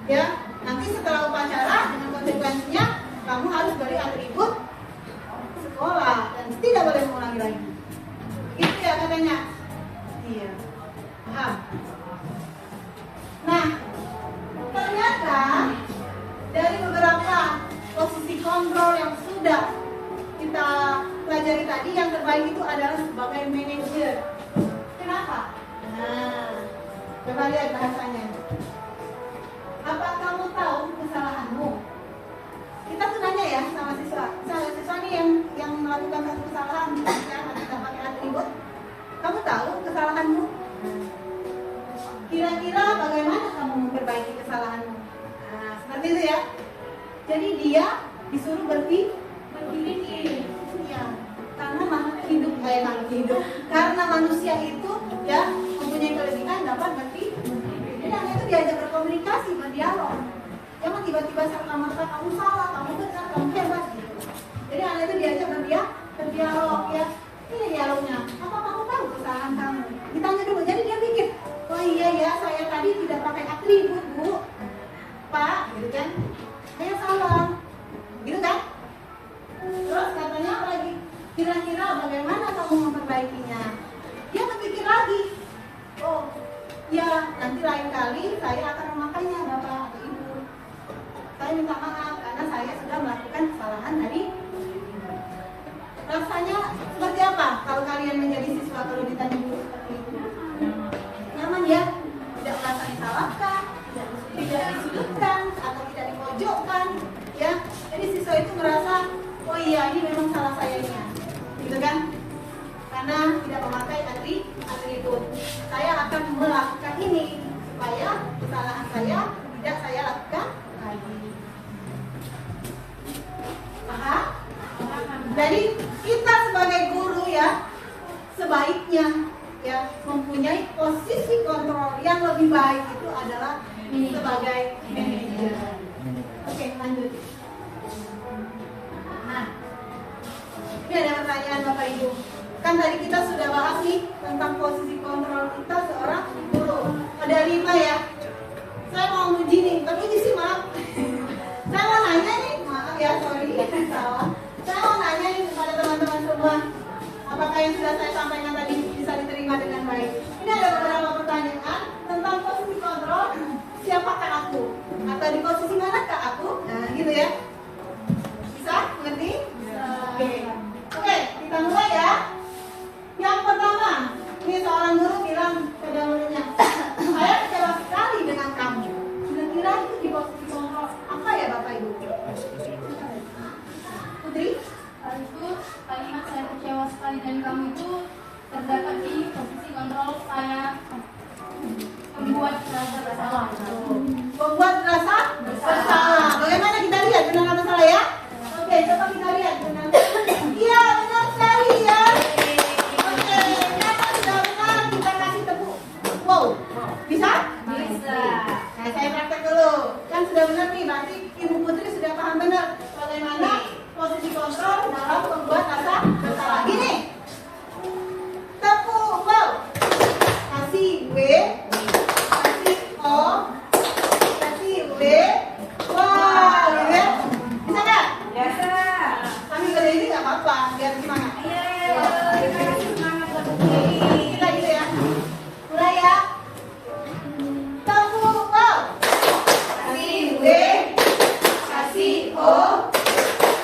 Ya, nanti setelah upacara dengan konsekuensinya kamu harus beli atribut sekolah dan tidak boleh mengulangi lagi. Gitu ya katanya. Iya. Paham? Nah, ternyata dari beberapa posisi kontrol yang sudah kita pelajari tadi, yang terbaik itu adalah sebagai manajer. Kenapa? Nah, coba lihat bahasanya. Apa kamu tahu kesalahanmu? Kita tuh nanya ya sama siswa nih yang manusia itu ya mempunyai kelebihan dapat ngerti. Jadi anak itu diajak berkomunikasi, berdialog. Jangan tiba-tiba serta-merta kamu salah, kamu benar, kamu hebat gitu. Jadi anak itu diajak berdialog ya. Ini dialognya. Apa kamu tahu kesalahan kamu? Ditanya dulu. Jadi dia mikir, oh iya ya, saya tadi tidak pakai atribut Bu, Pak, gitu kan? Saya salah, gitu kan? Terus katanya apa lagi? Kira-kira bagaimana kamu memperbaikinya? Dia berpikir lagi. Oh, ya nanti lain kali saya akan memakainya Bapak atau Ibu. Saya minta maaf karena saya sudah melakukan kesalahan tadi. Rasanya seperti apa kalau kalian menjadi siswa kalau ditanya guru seperti itu? Nyaman ya? Tidak merasa disalahkan, tidak disudutkan atau tidak dipojokkan, ya? Jadi siswa itu merasa, oh iya ini memang salah sayanya, gitu kan? Karena tidak memakai atribut. Saya akan melakukan ini supaya kesalahan saya tidak saya lakukan lagi. Paham? Jadi kita sebagai guru ya sebaiknya ya mempunyai posisi kontrol yang lebih baik itu adalah sebagai manajer. Oke, lanjut. Nah, ini ada pertanyaan Bapak Ibu. Kan tadi kita sudah bahas nih tentang posisi kontrol kita seorang guru. Ada 5 ya. Saya mau uji nih, tapi uji sih maaf. Saya mau nanya nih, maaf ya, sorry, salah. Saya mau nanya nih kepada teman-teman semua, apakah yang sudah saya sampaikan tadi bisa diterima dengan baik? Ini ada beberapa pertanyaan tentang posisi kontrol. Siapakah aku? Atau di posisi manakah aku? Nah, gitu ya. Bisa? Mengerti? Oke. Oke, kita mulai ya. Yang pertama, ini seorang guru bilang pada muridnya, saya kecewa sekali dengan kamu. Kira-kira itu di posisi kontrol apa ya Bapak Ibu? Putri? Itu kalimat saya kecewa sekali dari kamu itu terdapat di posisi kontrol saya membuat rasa bersalah. Membuat rasa bersalah. Bagaimana kita lihat benar atau salah ya? Oke, coba kita lihat benar. Iya, benar sekali ya. Oke, siapa sudah benar kita kasih tepuk. Wow, bisa? Bisa. Nah, saya praktek dulu. Kan sudah benar nih, berarti Ibu Putri sudah paham benar bagaimana posisi kontrol dalam membuat rasa bersalah. Gini, tepuk, wow. Kasih W, kasih O, kasih W, wow, gitu ya. Bisa nggak? Biasa. Kami gede ini nggak apa-apa, biar gimana? Iya. Kita gitu ya. Mulai ya. Tepuk, wow. Kasih W, kasih O,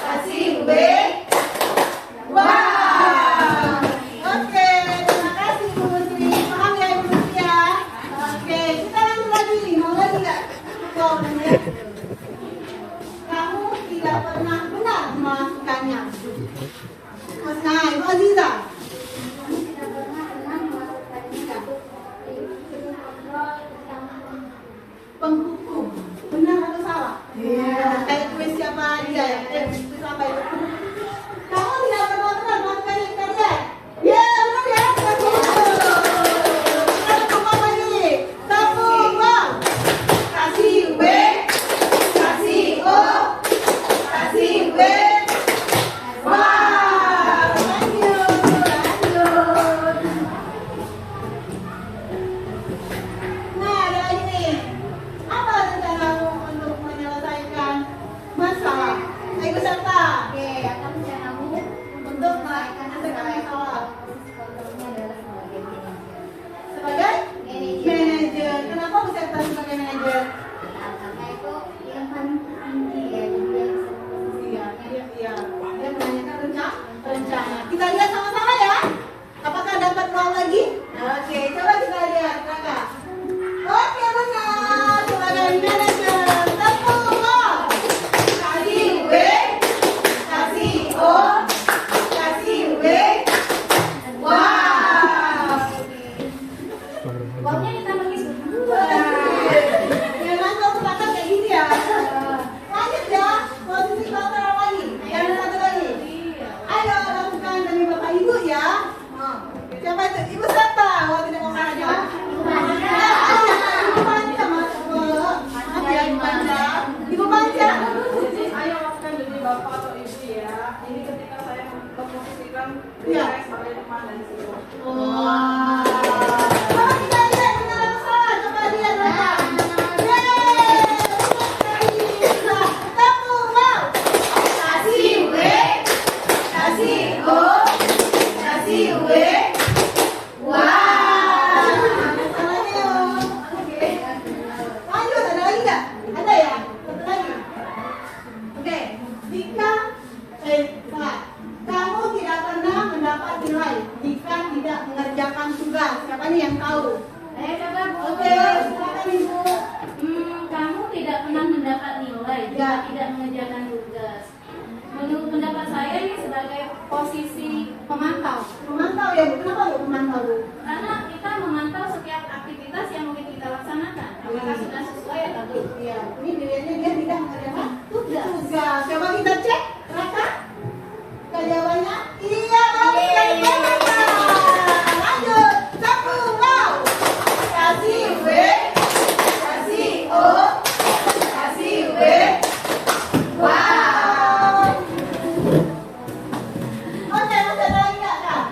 kasih W. Wow. Oke, terima kasih Bu Putri. Paham ya Ibu Putri ya? Oke, kita lanjut lagi nih. Mau lagi nggak? Wow, ya. Kamu tidak pernah benar melakukannya. Nah, Ibu Aziza. Kami tidak pernah melakukannya. Penghukum. Benar atau salah? Iya. Kayak kuis siapa dia ya? Kuis apa itu? Kamu tidak pernah benar melakukan yang kalian? Ya, benar ya. Kita tepuk apa ini? Tepuk, wow. Kasih W, kasih O, kasih W. Wow, lanjut. Nah, ada lagi nih. Apa rencanamu untuk menyelesaikan masalah? Ayo serta. Oke, akan rencanamu Untuk menyelesaikan masalah. posisi kontrolnya adalah sebagai manajer. Sebagai Manajer. manajer. Kenapa bisa sebagai manajer? Karena itu yang paling tinggi ya, jadi dia bisa Iya. Dia menanyakan rencana. Kita lihat sama-sama ya. Apakah dapat uang lagi? Oke, coba kita lihat, Kakak. Oke, benar. Sebagai manajer. Tepuk, wow. Kasih W, kasih O, kasih W. Wow. uangnya ditambah gitu. Jangan kau katakan kayak gini ya. Lanjut ya, posisi kontrol lagi. Yang satu lagi. Ayo lakukan demi Bapak Ibu ya. Siapa itu? Ibu Iya. sebagai teman dan siswa. Wah. Coba kita lihat benar atau salah. Coba lihat mereka. Yeay. Tepuk wow. Kasih W, kasih O, kasih W. Wow. Salahnya. Oke. Lanjut, ada lagi nggak? Ada ya? Satu lagi. Oke. Jika salah. Kamu tidak pernah mendapat nilai jika tidak mengerjakan tugas. Siapa nih yang tahu? Saya coba Bu. Oke, silakan Ibu. Kamu tidak pernah mendapat nilai jika Ya. tidak mengerjakan tugas. Menurut pendapat saya ini sebagai posisi pemantau. Memantau ya, Bu. Kenapa Bu memantau, Bu? Karena kita memantau setiap aktivitas yang mungkin kita laksanakan. Apakah sudah sesuai atau belum? Iya, ini dilihatnya dia tidak mengerjakan tugas. Coba kita cek, Raka. Jawabannya iya, bagus. Lanjut, tepuk wow. Kasih W, kasih O, kasih W. Wow. Oke, masih ada lagi nggak, Kak?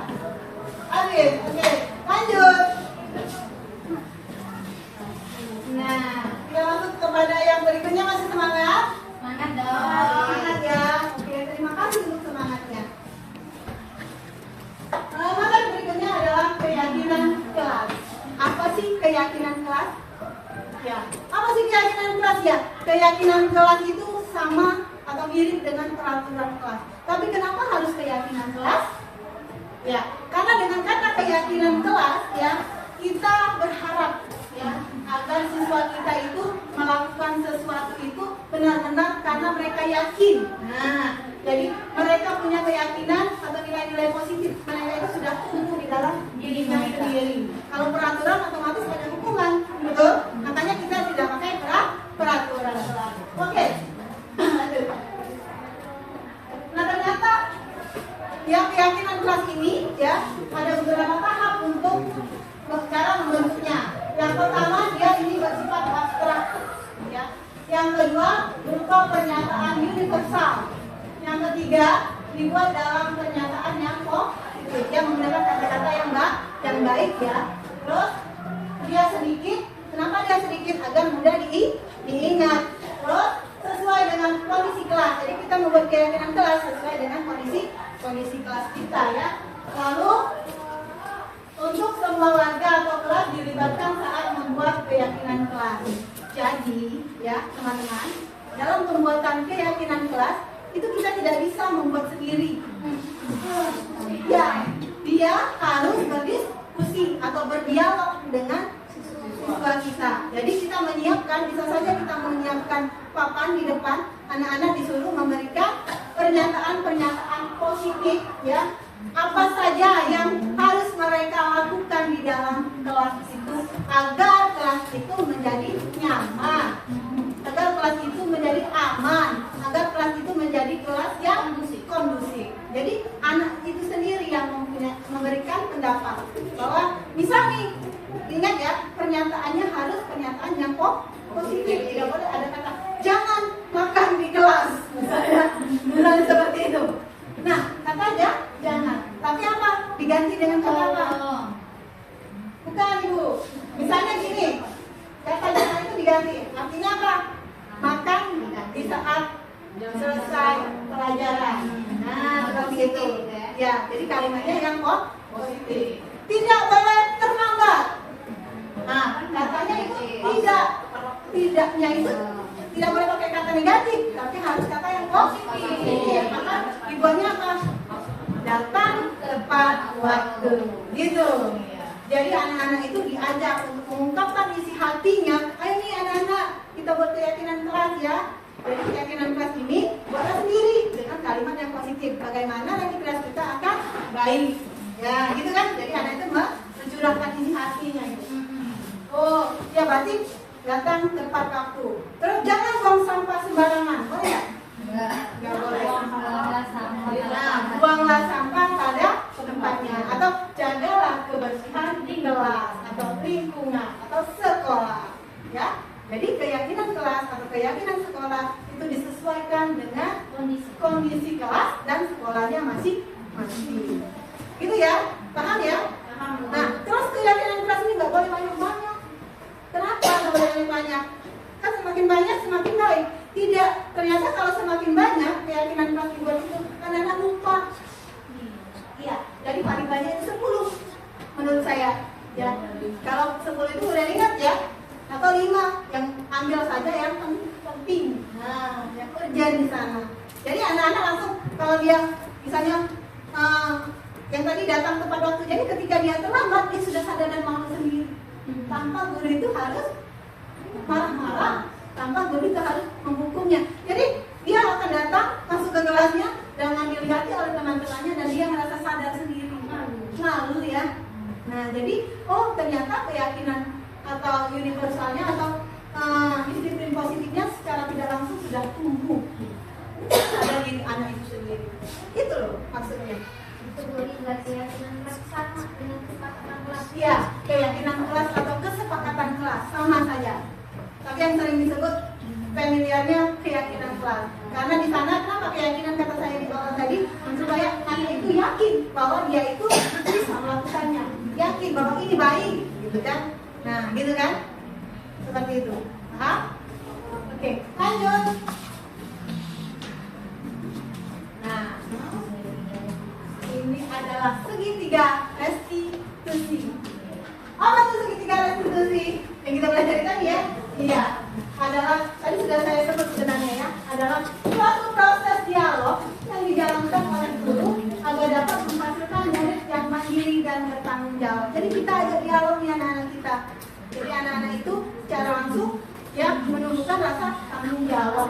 Habis, oke. Lanjut. Nah, kita masuk kepada yang berikutnya. Masih semangat? Semangat dong. Semangat ya. Oke, terima kasih untuk semangatnya. Materi berikutnya adalah keyakinan kelas. Apa sih keyakinan kelas? Ya, apa sih keyakinan kelas ya? Keyakinan kelas itu sama atau mirip dengan peraturan kelas. Tapi kenapa harus keyakinan kelas? Ya, karena dengan kata keyakinan kelas ya, kita berharap ya agar siswa kita itu melakukan sesuatu itu benar-benar karena mereka yakin. Nah, jadi mereka punya keyakinan atau nilai-nilai positif. Mereka itu sudah tumbuh di dalam dirinya sendiri. Kalau peraturan otomatis ada hukuman, betul? Makanya kita tidak pakai peraturan. Oke, lanjut. Nah ternyata ya keyakinan kelas ini ya ada beberapa tahap untuk cara membentuknya. Yang pertama dia ini bersifat abstrak, ya. Yang kedua berupa pernyataan universal. Yang ketiga dibuat dalam pernyataan yang positif, yang menggunakan kata-kata yang baik ya. Terus dia sedikit, kenapa dia sedikit? Agar mudah diingat. Terus sesuai dengan kondisi kelas. Jadi kita membuat keyakinan kelas sesuai dengan kondisi kelas kita ya. Lalu untuk semua warga atau kelas dilibatkan saat membuat keyakinan kelas. Jadi ya teman-teman, dalam pembuatan keyakinan kelas itu kita tidak bisa membuat sendiri. Ya, dia harus berdiskusi atau berdialog dengan siswa kita. Jadi kita menyiapkan, bisa saja kita menyiapkan papan di depan, anak-anak disuruh memberikan pernyataan-pernyataan positif ya. Apa saja yang harus mereka lakukan di dalam kelas itu agar kelas itu menjadi nyaman, agar kelas itu menjadi aman, agar kelas itu menjadi kelas yang kondusif. Jadi anak itu sendiri yang memberikan pendapat bahwa misal nih, ingat ya, pernyataannya harus pernyataan yang positif. Tidak boleh ada kata jangan makan di kelas misalnya seperti itu. Nah, katanya jangan. Tapi apa? Diganti dengan kata apa? Bukan Ibu. Misalnya gini, kata jangan itu diganti. Artinya apa? Makan di saat selesai pelajaran. Nah, seperti itu. Ya, jadi kalimatnya yang positif. Tidak boleh terlambat. Nah, katanya itu tidaknya itu tidak boleh pakai kata negatif, tapi harus kata yang positif. Maka dibuatnya apa? Datang tepat waktu, gitu. Jadi anak-anak itu diajak untuk mengungkapkan isi hatinya. Ayo nih anak-anak, kita buat keyakinan kelas ya. Jadi keyakinan kelas ini buatlah sendiri dengan kalimat yang positif. Bagaimana nanti kelas kita akan baik. Ya, gitu kan? Jadi anak itu mencurahkan isi hatinya. Gitu. Oh, ya berarti datang tepat waktu. Terus jangan buang sampah sembarangan, boleh ya? Nggak boleh. Buanglah sampah pada tempatnya. Atau jagalah kebersihan di kelas atau lingkungan atau sekolah. Ya, jadi keyakinan kelas atau keyakinan sekolah itu disesuaikan dengan kondisi kelas dan sekolahnya mati. Gitu ya, paham ya? Nah, terus keyakinan keras ini nggak boleh banyak-banyak. Kenapa nggak boleh banyak-banyak? Kan semakin banyak semakin baik. Tidak, ternyata kalau semakin banyak keyakinan keras dibuat itu anak-anak lupa. Iya, jadi paling banyak itu 10 menurut saya. Ya, kalau 10 itu udah ingat ya, atau 5 yang ambil saja yang penting. Nah, yang urgent di sana. Jadi anak-anak langsung kalau dia misalnya yang tadi datang tepat waktu, jadi ketika dia terlambat dia sudah sadar dan malu sendiri. Tanpa guru itu harus marah-marah, tanpa guru itu harus menghukumnya. Jadi dia akan datang masuk ke kelasnya dan dilihat oleh teman-temannya dan dia merasa sadar sendiri. Malu ya. Nah, jadi ternyata keyakinan atau universalnya atau disiplin positifnya secara tidak langsung sudah tumbuh pada diri anak itu sendiri. Itu loh maksudnya. Itu boleh keyakinan kelas sama dengan kesepakatan kelas. Ya, keyakinan kelas atau kesepakatan kelas sama saja. Tapi yang sering disebut familiarnya keyakinan kelas. Karena di sana kenapa keyakinan kata saya di bawah tadi supaya anak itu yakin bahwa dia itu bisa melakukannya, yakin bahwa ini baik, gitu kan? Nah, gitu kan? Seperti itu. Paham? Oke, lanjut. Nah, ini adalah segitiga restitusi. Apa tuh segitiga restitusi? Yang kita belajar tadi ya? Iya, adalah tadi sudah saya sebut sebenarnya ya, adalah suatu proses dialog yang dijalankan oleh guru agar dapat menghasilkan murid yang mandiri dan bertanggung jawab. Jadi kita ajak dialog nih anak-anak kita. Jadi anak-anak itu secara langsung ya menunjukkan rasa tanggung jawab.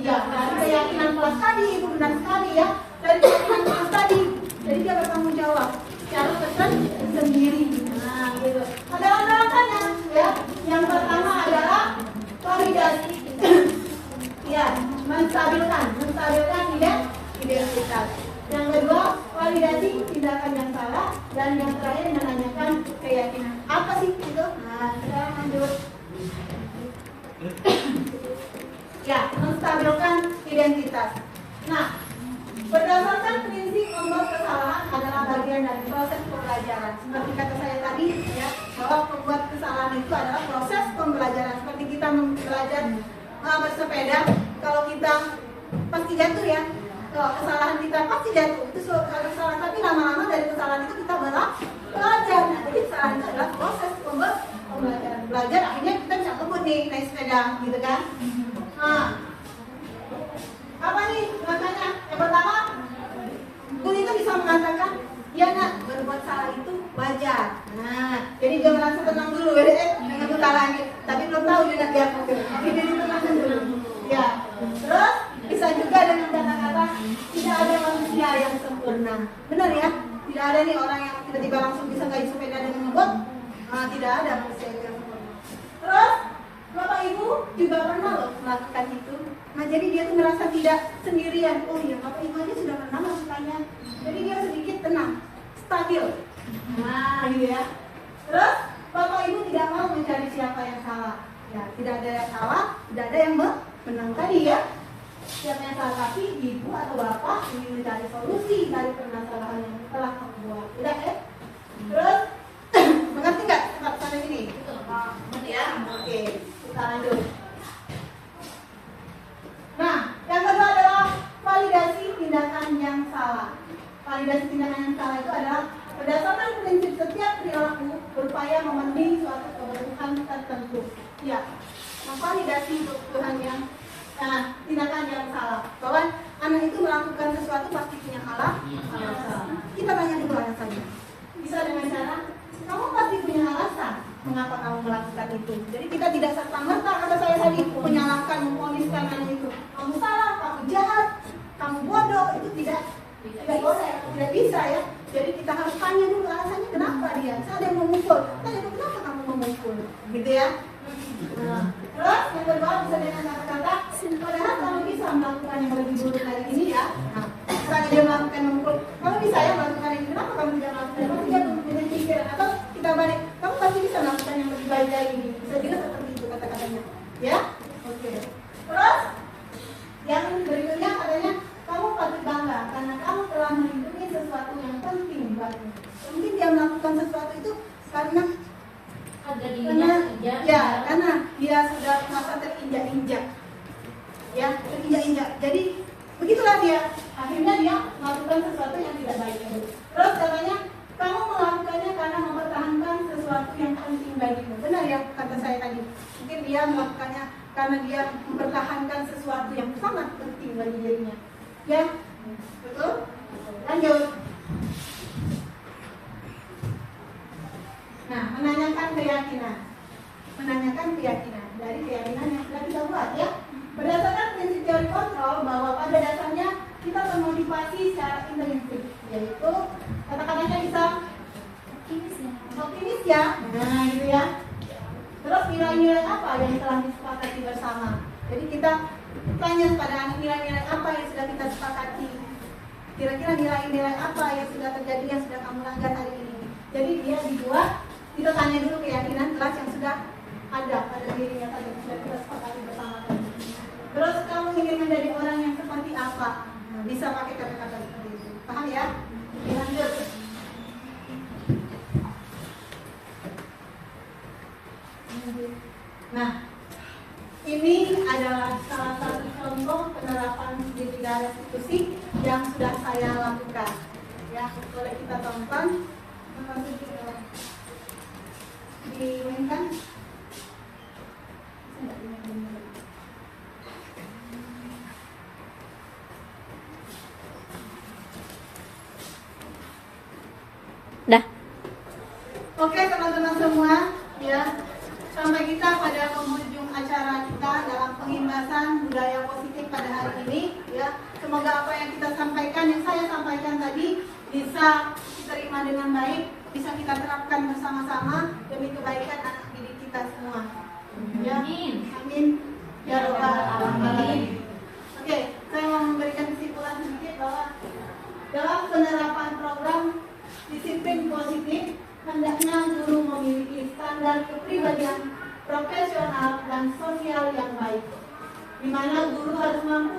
Iya, dari keyakinan kelas tadi itu benar sekali ya. Dari keyakinan kelas tadi, jadi dia bertanggung jawab secara sendiri. Nah, gitu. Ada langkah-langkahnya ya. Yang pertama adalah validasi. Ya, menstabilkan identitas. Yang kedua, validasi tindakan yang salah, dan yang terakhir menanyakan keyakinan. Apa sih itu? Nah, sekarang lanjut. Ya, menstabilkan identitas. Nah, berdasarkan prinsip membuat kesalahan adalah bagian dari proses pembelajaran. Seperti kata saya tadi, ya, bahwa membuat kesalahan itu adalah proses pembelajaran. Seperti kita belajar bersepeda, kalau kita pasti jatuh ya, kalau kesalahan kita pasti jatuh. Itu kesalahan, tapi lama-lama dari kesalahan itu kita belajar. Nah, jadi kesalahan itu adalah proses pembelajaran. Belajar akhirnya kita bisa kebut nih naik sepeda, gitu kan? Nah, apa nih makanya? Yang pertama, guru itu bisa mengatakan, ya nak, berbuat salah itu wajar. Nah, jadi dia merasa tenang dulu, dengan kesalahannya. Tapi belum tahu dia nak diapakan. Tapi dia tenang dulu. Ya, terus bisa juga dengan kata-kata, tidak ada manusia yang sempurna. Benar ya? Tidak ada nih orang yang tiba-tiba langsung bisa naik sepeda dengan ngebut. Nah, tidak ada manusia yang sempurna. Terus Bapak Ibu juga pernah loh melakukan itu. Nah, jadi dia tuh merasa tidak sendirian. Oh iya, Bapak Ibu aja sudah pernah melakukannya. Jadi dia sedikit tenang, stabil. Nah, gitu ya. Terus Bapak Ibu tidak mau mencari siapa yang salah. Ya, tidak ada yang salah, tidak ada yang menang tadi ya. Siapa yang salah, tapi Ibu atau Bapak ingin mencari solusi dari permasalahan yang telah kamu buat. Udah ya? Terus mengerti nggak sampai ini? Betul ya? Oke. Kita lanjut. Nah, yang kedua adalah validasi tindakan yang salah. Validasi tindakan yang salah itu adalah berdasarkan prinsip setiap perilaku berupaya memenuhi suatu kebutuhan tertentu. Ya, memvalidasi kebutuhan yang tindakan yang salah. Bahwa anak itu melakukan sesuatu pasti punya alasan. Kita tanya dulu alasannya. Bisa dengan cara, kamu pasti punya alasan mengapa kamu melakukan itu. Jadi kita tidak serta-merta kata saya tadi menyalahkan, memvoniskan anak itu. Kamu salah, kamu jahat, kamu bodoh, itu tidak boleh, tidak bisa ya. Jadi kita harus tanya dulu alasannya kenapa dia. Saya ada yang memukul, tanya dulu kenapa kamu memukul, gitu ya. Nah, terus yang kedua bisa dengan kata-kata, padahal kamu bisa melakukan yang lebih buruk dari ini ya. Nah, misalnya dia melakukan memukul, kamu bisa ya melakukan ini, kenapa kamu tidak melakukan? Kamu tidak mempunyai pikiran, atau kita balik, kamu pasti bisa melakukan yang lebih baik dari ini. Bisa juga seperti itu kata-katanya, ya. Oke. Terus yang berikutnya katanya, kamu patut bangga karena kamu telah melindungi melakukan sesuatu yang tidak baik. Terus katanya kamu melakukannya karena mempertahankan sesuatu yang penting bagimu. Benar ya kata saya tadi. Mungkin dia melakukannya karena dia mempertahankan sesuatu yang sangat penting bagi dirinya. Ya, betul? Lanjut. Nah, menanyakan keyakinan. Menanyakan keyakinan dari keyakinan yang sudah kita buat ya. Berdasarkan prinsip teori kontrol bahwa pada dasarnya kita termotivasi secara intrinsik, yaitu kata-katanya bisa optimis ya. Nah, itu ya. Terus nilai-nilai apa yang telah disepakati bersama? Jadi kita tanya pada anak nilai-nilai apa yang sudah kita sepakati. Kira-kira nilai-nilai apa yang sudah terjadi yang sudah kamu langgar hari ini. Jadi dia dibuat, kita tanya dulu keyakinan kelas yang sudah ada pada dirinya tadi, sudah kita sepakati bersama tadi. Terus kamu ingin menjadi orang yang seperti apa? Nah, bisa pakai kata-kata seperti itu. Paham ya? Oke, lanjut. Nah, ini adalah salah satu contoh penerapan di bidang restitusi yang sudah saya lakukan. Ya, boleh kita tonton. Dimainkan. Dah. Oke teman-teman semua, ya sampai kita pada penghujung acara kita dalam pengimbasan budaya positif pada hari ini, ya semoga apa yang kita sampaikan, yang saya sampaikan tadi bisa diterima dengan baik, bisa kita terapkan bersama-sama demi kebaikan anak didik kita semua. Ya, amin. Ya Rabbal Alamin. Oke, saya mau memberikan kesimpulan sedikit bahwa dalam penerapan program disiplin positif, hendaknya guru memiliki standar kepribadian profesional dan sosial yang baik, di mana guru harus mampu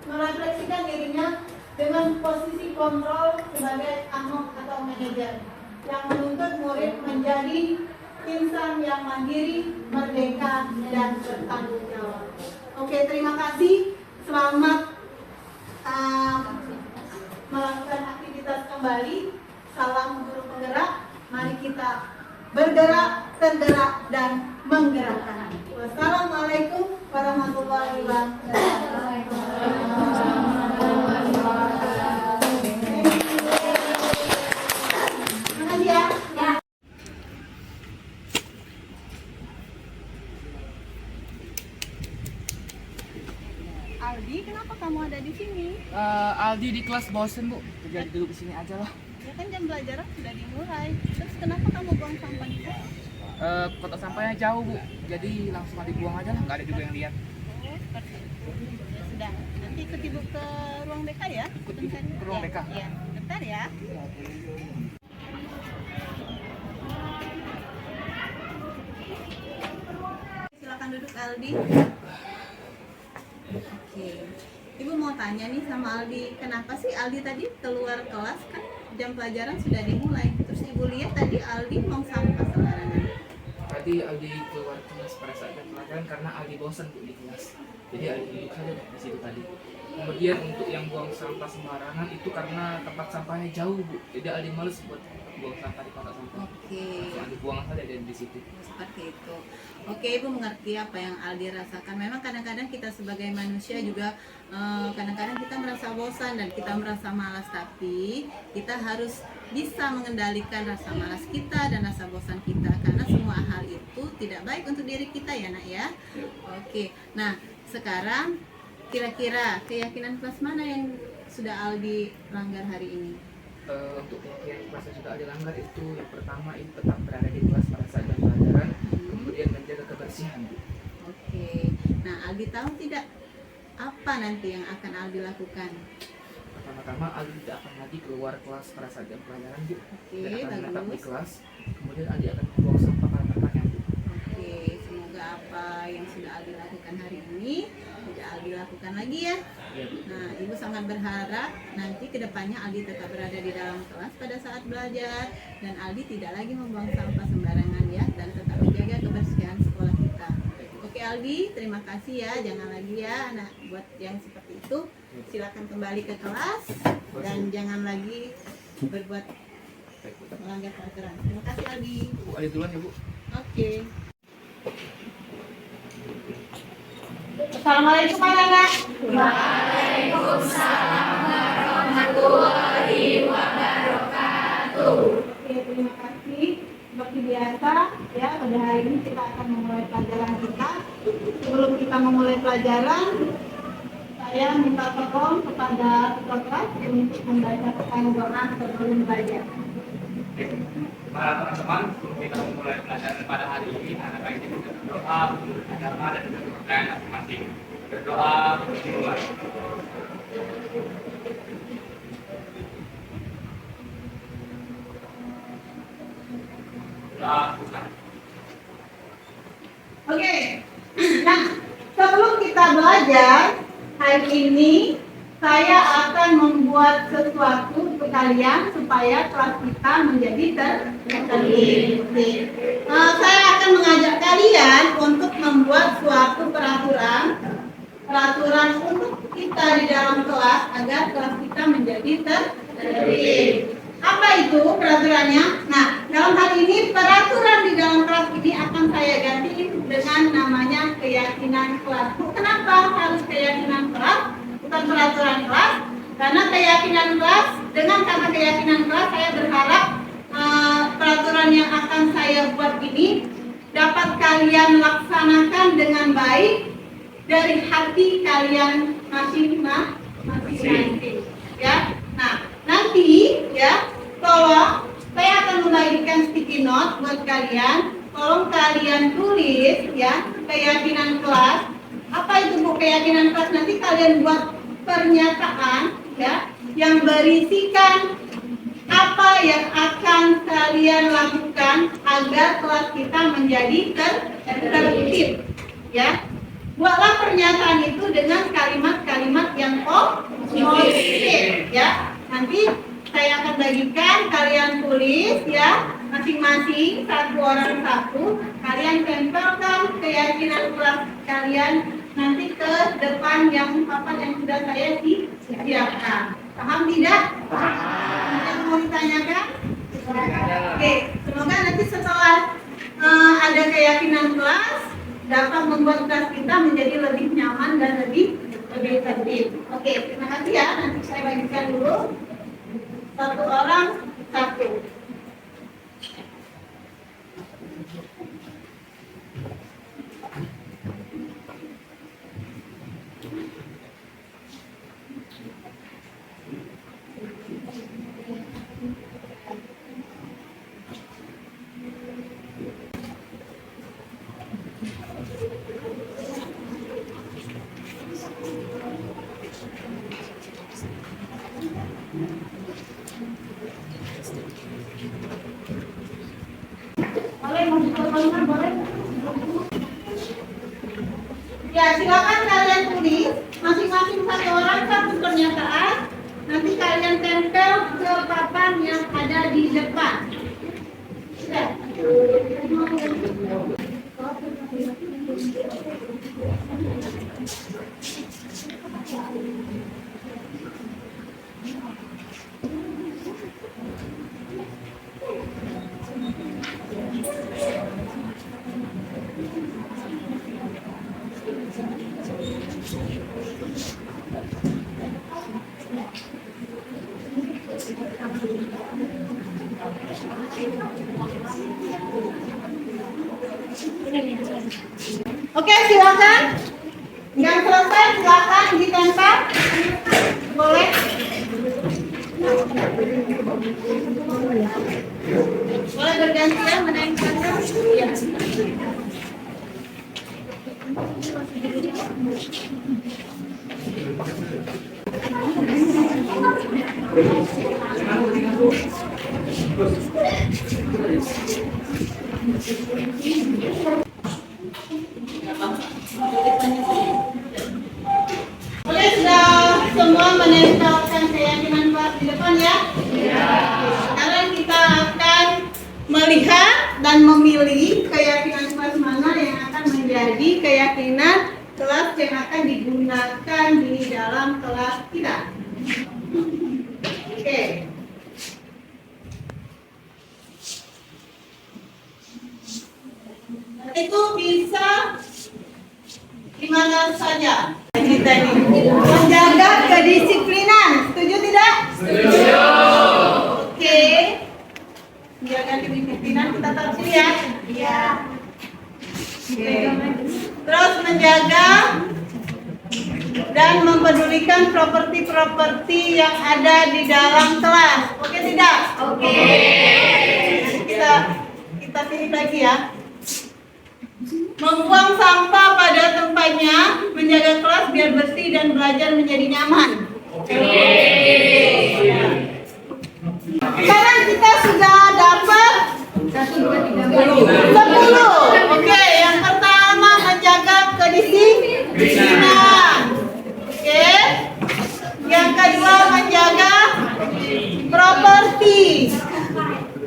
merefleksikan dirinya dengan posisi kontrol sebagai amok atau manajer yang menuntut murid menjadi insan yang mandiri, merdeka, dan bertanggung jawab. Oke, terima kasih. Selamat melakukan aktivitas kembali. Salam guru penggerak. Mari kita bergerak, tergerak, dan menggerakkan. Wassalamualaikum warahmatullahi wabarakatuh. Terima kasih ya. Aldi, kenapa kamu ada di sini? Aldi di kelas bosen bu, jadi duduk di sini aja lah. Ya kan jam belajar sudah dimulai. Terus kenapa kamu buang sampah di sana? Kotak sampahnya jauh bu, jadi langsung dibuang aja lah, nggak ada juga yang lihat. Oh, seperti itu. Ya sudah. Nanti ikut ibu ke ruang BK ya. Ikut ibu ke ruang BK? Iya, bentar ya. Silakan duduk Aldi. Oke. Ibu mau tanya nih sama Aldi, kenapa sih Aldi tadi keluar kelas, kan jam pelajaran sudah dimulai. Terus ibu lihat tadi Aldi buang sampah sembarangan. Tadi Aldi keluar kelas pada saat jam pelajaran karena Aldi bosan bu di kelas. Jadi Aldi duduk saja di situ tadi. Kemudian untuk yang buang sampah sembarangan itu karena tempat sampahnya jauh bu. Jadi Aldi males buat buang sampah di kotak sampah. Oke. Aldi buang saja di situ. Seperti itu. Oke, ibu mengerti apa yang Aldi rasakan. Memang kadang-kadang kita sebagai manusia juga kadang-kadang kita merasa bosan dan kita merasa malas, tapi kita harus bisa mengendalikan rasa malas kita dan rasa bosan kita, karena semua hal itu tidak baik untuk diri kita ya nak ya. Oke, nah sekarang kira-kira keyakinan kelas mana yang sudah Aldi langgar hari ini? Untuk keyakinan kelas yang sudah Aldi langgar itu yang pertama itu tetap berada di kelas pada saat jam pelajaran, kemudian menjaga kebersihan bu. Oke, nah Aldi tahu tidak apa nanti yang akan Aldi lakukan? Pertama-tama Aldi tidak akan lagi keluar kelas pada saat jam pelajaran bu. Oke, Dia akan tetap di bagus. kelas, kemudian Aldi akan membuang sampah pada tempatnya bu. Oke, semoga apa yang sudah Aldi lakukan hari ini tidak Aldi lakukan lagi ya. Iya bu. Nah, ibu sangat berharap nanti kedepannya Aldi tetap berada di dalam kelas pada saat belajar dan Aldi tidak lagi membuang sampah sembarangan ya, dan tetap menjaga kebersihan sekolah kita. Oke Aldi, terima kasih ya, jangan lagi ya anak buat yang seperti itu. Silakan kembali ke kelas dan jangan lagi berbuat melanggar peraturan. Terima kasih Aldi. Bu, Ali duluan ya Bu. Oke. Assalamualaikum anak-anak. Oke, terima kasih. Seperti biasa, ya pada hari ini kita akan memulai pelajaran kita. Sebelum kita memulai pelajaran, saya minta tolong kepada ketua kelas untuk membacakan doa sebelum belajar. Para teman-teman, sebelum kita memulai pelajaran pada hari ini, anak baik kita berdoa untuk agama dan kepercayaan masing-masing. Berdoa dimulai. Oke, nah sebelum kita belajar hari ini, saya akan membuat sesuatu untuk kalian supaya kelas kita menjadi tertib. Saya akan mengajak kalian untuk membuat suatu peraturan untuk kita di dalam kelas agar kelas kita menjadi tertib. Apa itu peraturannya? Nah, dalam hal ini peraturan di dalam kelas ini akan saya ganti dengan namanya keyakinan kelas. Kenapa harus keyakinan kelas? Bukan peraturan kelas. Karena keyakinan kelas, dengan kata keyakinan kelas saya berharap peraturan yang akan saya buat ini dapat kalian laksanakan dengan baik dari hati kalian masing-masing. Ya. Nah, nanti ya, tolong saya akan membagikan sticky note buat kalian. Tolong kalian tulis ya keyakinan kelas. Apa itu Bu keyakinan kelas? Nanti kalian buat pernyataan ya yang berisikan apa yang akan kalian lakukan agar kelas kita menjadi tertib ya. Buatlah pernyataan itu dengan kalimat-kalimat yang positif ya. Nanti saya akan bagikan, kalian tulis ya masing-masing satu orang satu. Kalian tempelkan keyakinan kelas kalian nanti ke depan yang papan yang sudah saya siapkan. Paham tidak? Paham. Yang mau ditanyakan? Oke, semoga nanti setelah ada keyakinan kelas dapat membuat kelas kita menjadi lebih nyaman dan lebih tertib. Oke, terima kasih ya. Nanti saya bagikan dulu. Satu orang satu. Ya, silakan kalian tulis masing-masing satu orang satu pernyataan. Nanti kalian tempel ke papan yang ada di depan. Ya. Oke, silakan. Yang selesai silakan ditempel. Boleh. Boleh bergantian menempelkan. Iya. Boleh sudah semua menempelkan keyakinan kelas di depan ya? Iya. Sekarang kita akan melihat dan memilih keyakinan kelas mana yang akan menjadi keyakinan kelas yang akan digunakan di dalam kelas kita. Oke. Itu bisa di mana saja. Kita ini menjaga kedisiplinan. Setuju tidak? Setuju. Oke. Menjaga kedisiplinan kita tahu ya. Iya. Oke. Terus menjaga dan mempedulikan properti-properti yang ada di dalam kelas. Oke tidak? Oke. Kita pilih lagi ya. Membuang sampah pada tempatnya, menjaga kelas biar bersih dan belajar menjadi nyaman. Oke. Sekarang kita sudah dapat 10. Oke, yang pertama menjaga kedisiplinan. Oke. Yang kedua menjaga properti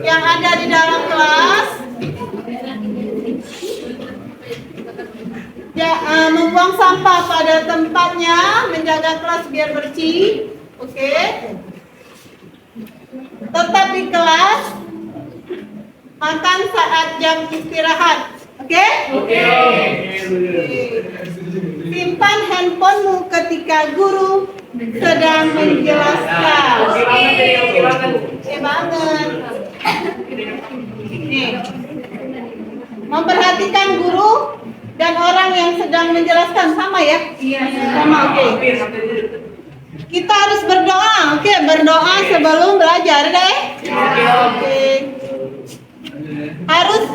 yang ada di dalam kelas. Ya, membuang sampah pada tempatnya, menjaga kelas biar bersih. Oke. Tetap di kelas. Makan saat jam istirahat. Oke? Oke. Simpan handphonemu ketika guru sedang menjelaskan. Oke banget. Nih. Memperhatikan guru dan orang yang sedang menjelaskan sama ya? Iya. Sama, oke. Kita harus berdoa, oke? Berdoa sebelum belajar deh. Oke. Harus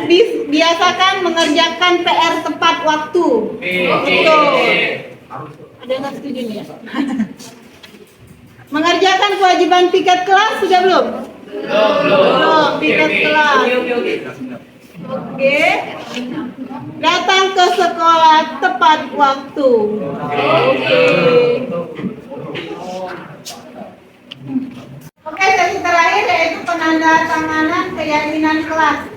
biasakan mengerjakan PR tepat waktu. Betul. Ada yang setuju nih ya? Mengerjakan kewajiban piket kelas sudah belum? Belum. Piket kelas. Oke. Datang ke sekolah tepat waktu. Oke. Oke, sesi terakhir yaitu penandatanganan keyakinan kelas.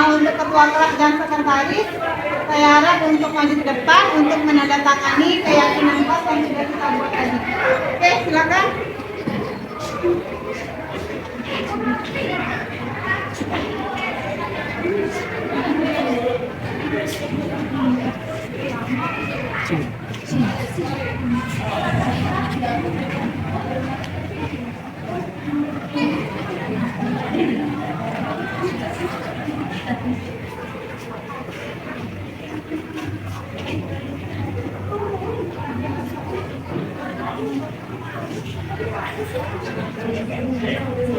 Untuk ketua kelas dan sekretaris, saya harap untuk maju ke depan untuk menandatangani keyakinan kelas yang sudah kita buat tadi. Oke, silakan.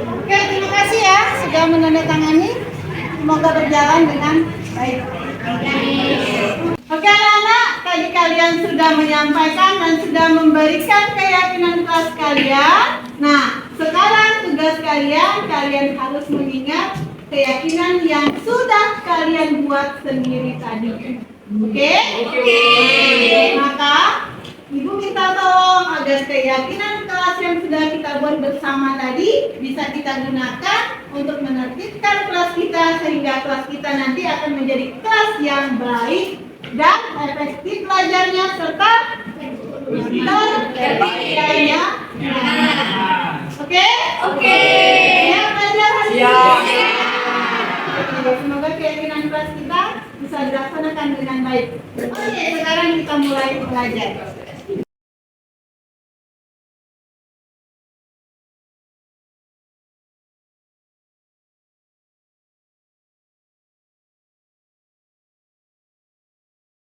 Oke, terima kasih ya sudah menandatangani. Semoga berjalan dengan baik. Oke anak-anak, tadi kalian sudah menyampaikan dan sudah memberikan keyakinan kelas kalian. Nah, sekarang tugas kalian harus mengingat keyakinan yang sudah kalian buat sendiri tadi. Oke? Oke. Maka Ibu minta tolong agar keyakinan kelas yang sudah kita buat bersama tadi bisa kita gunakan untuk menertibkan kelas kita sehingga kelas kita nanti akan menjadi kelas yang baik dan efektif belajarnya serta tertibnya. Oke? Oke. Ya, belajar hari ini. Semoga keyakinan kelas kita bisa dilaksanakan dengan baik. Oke, sekarang kita mulai belajar.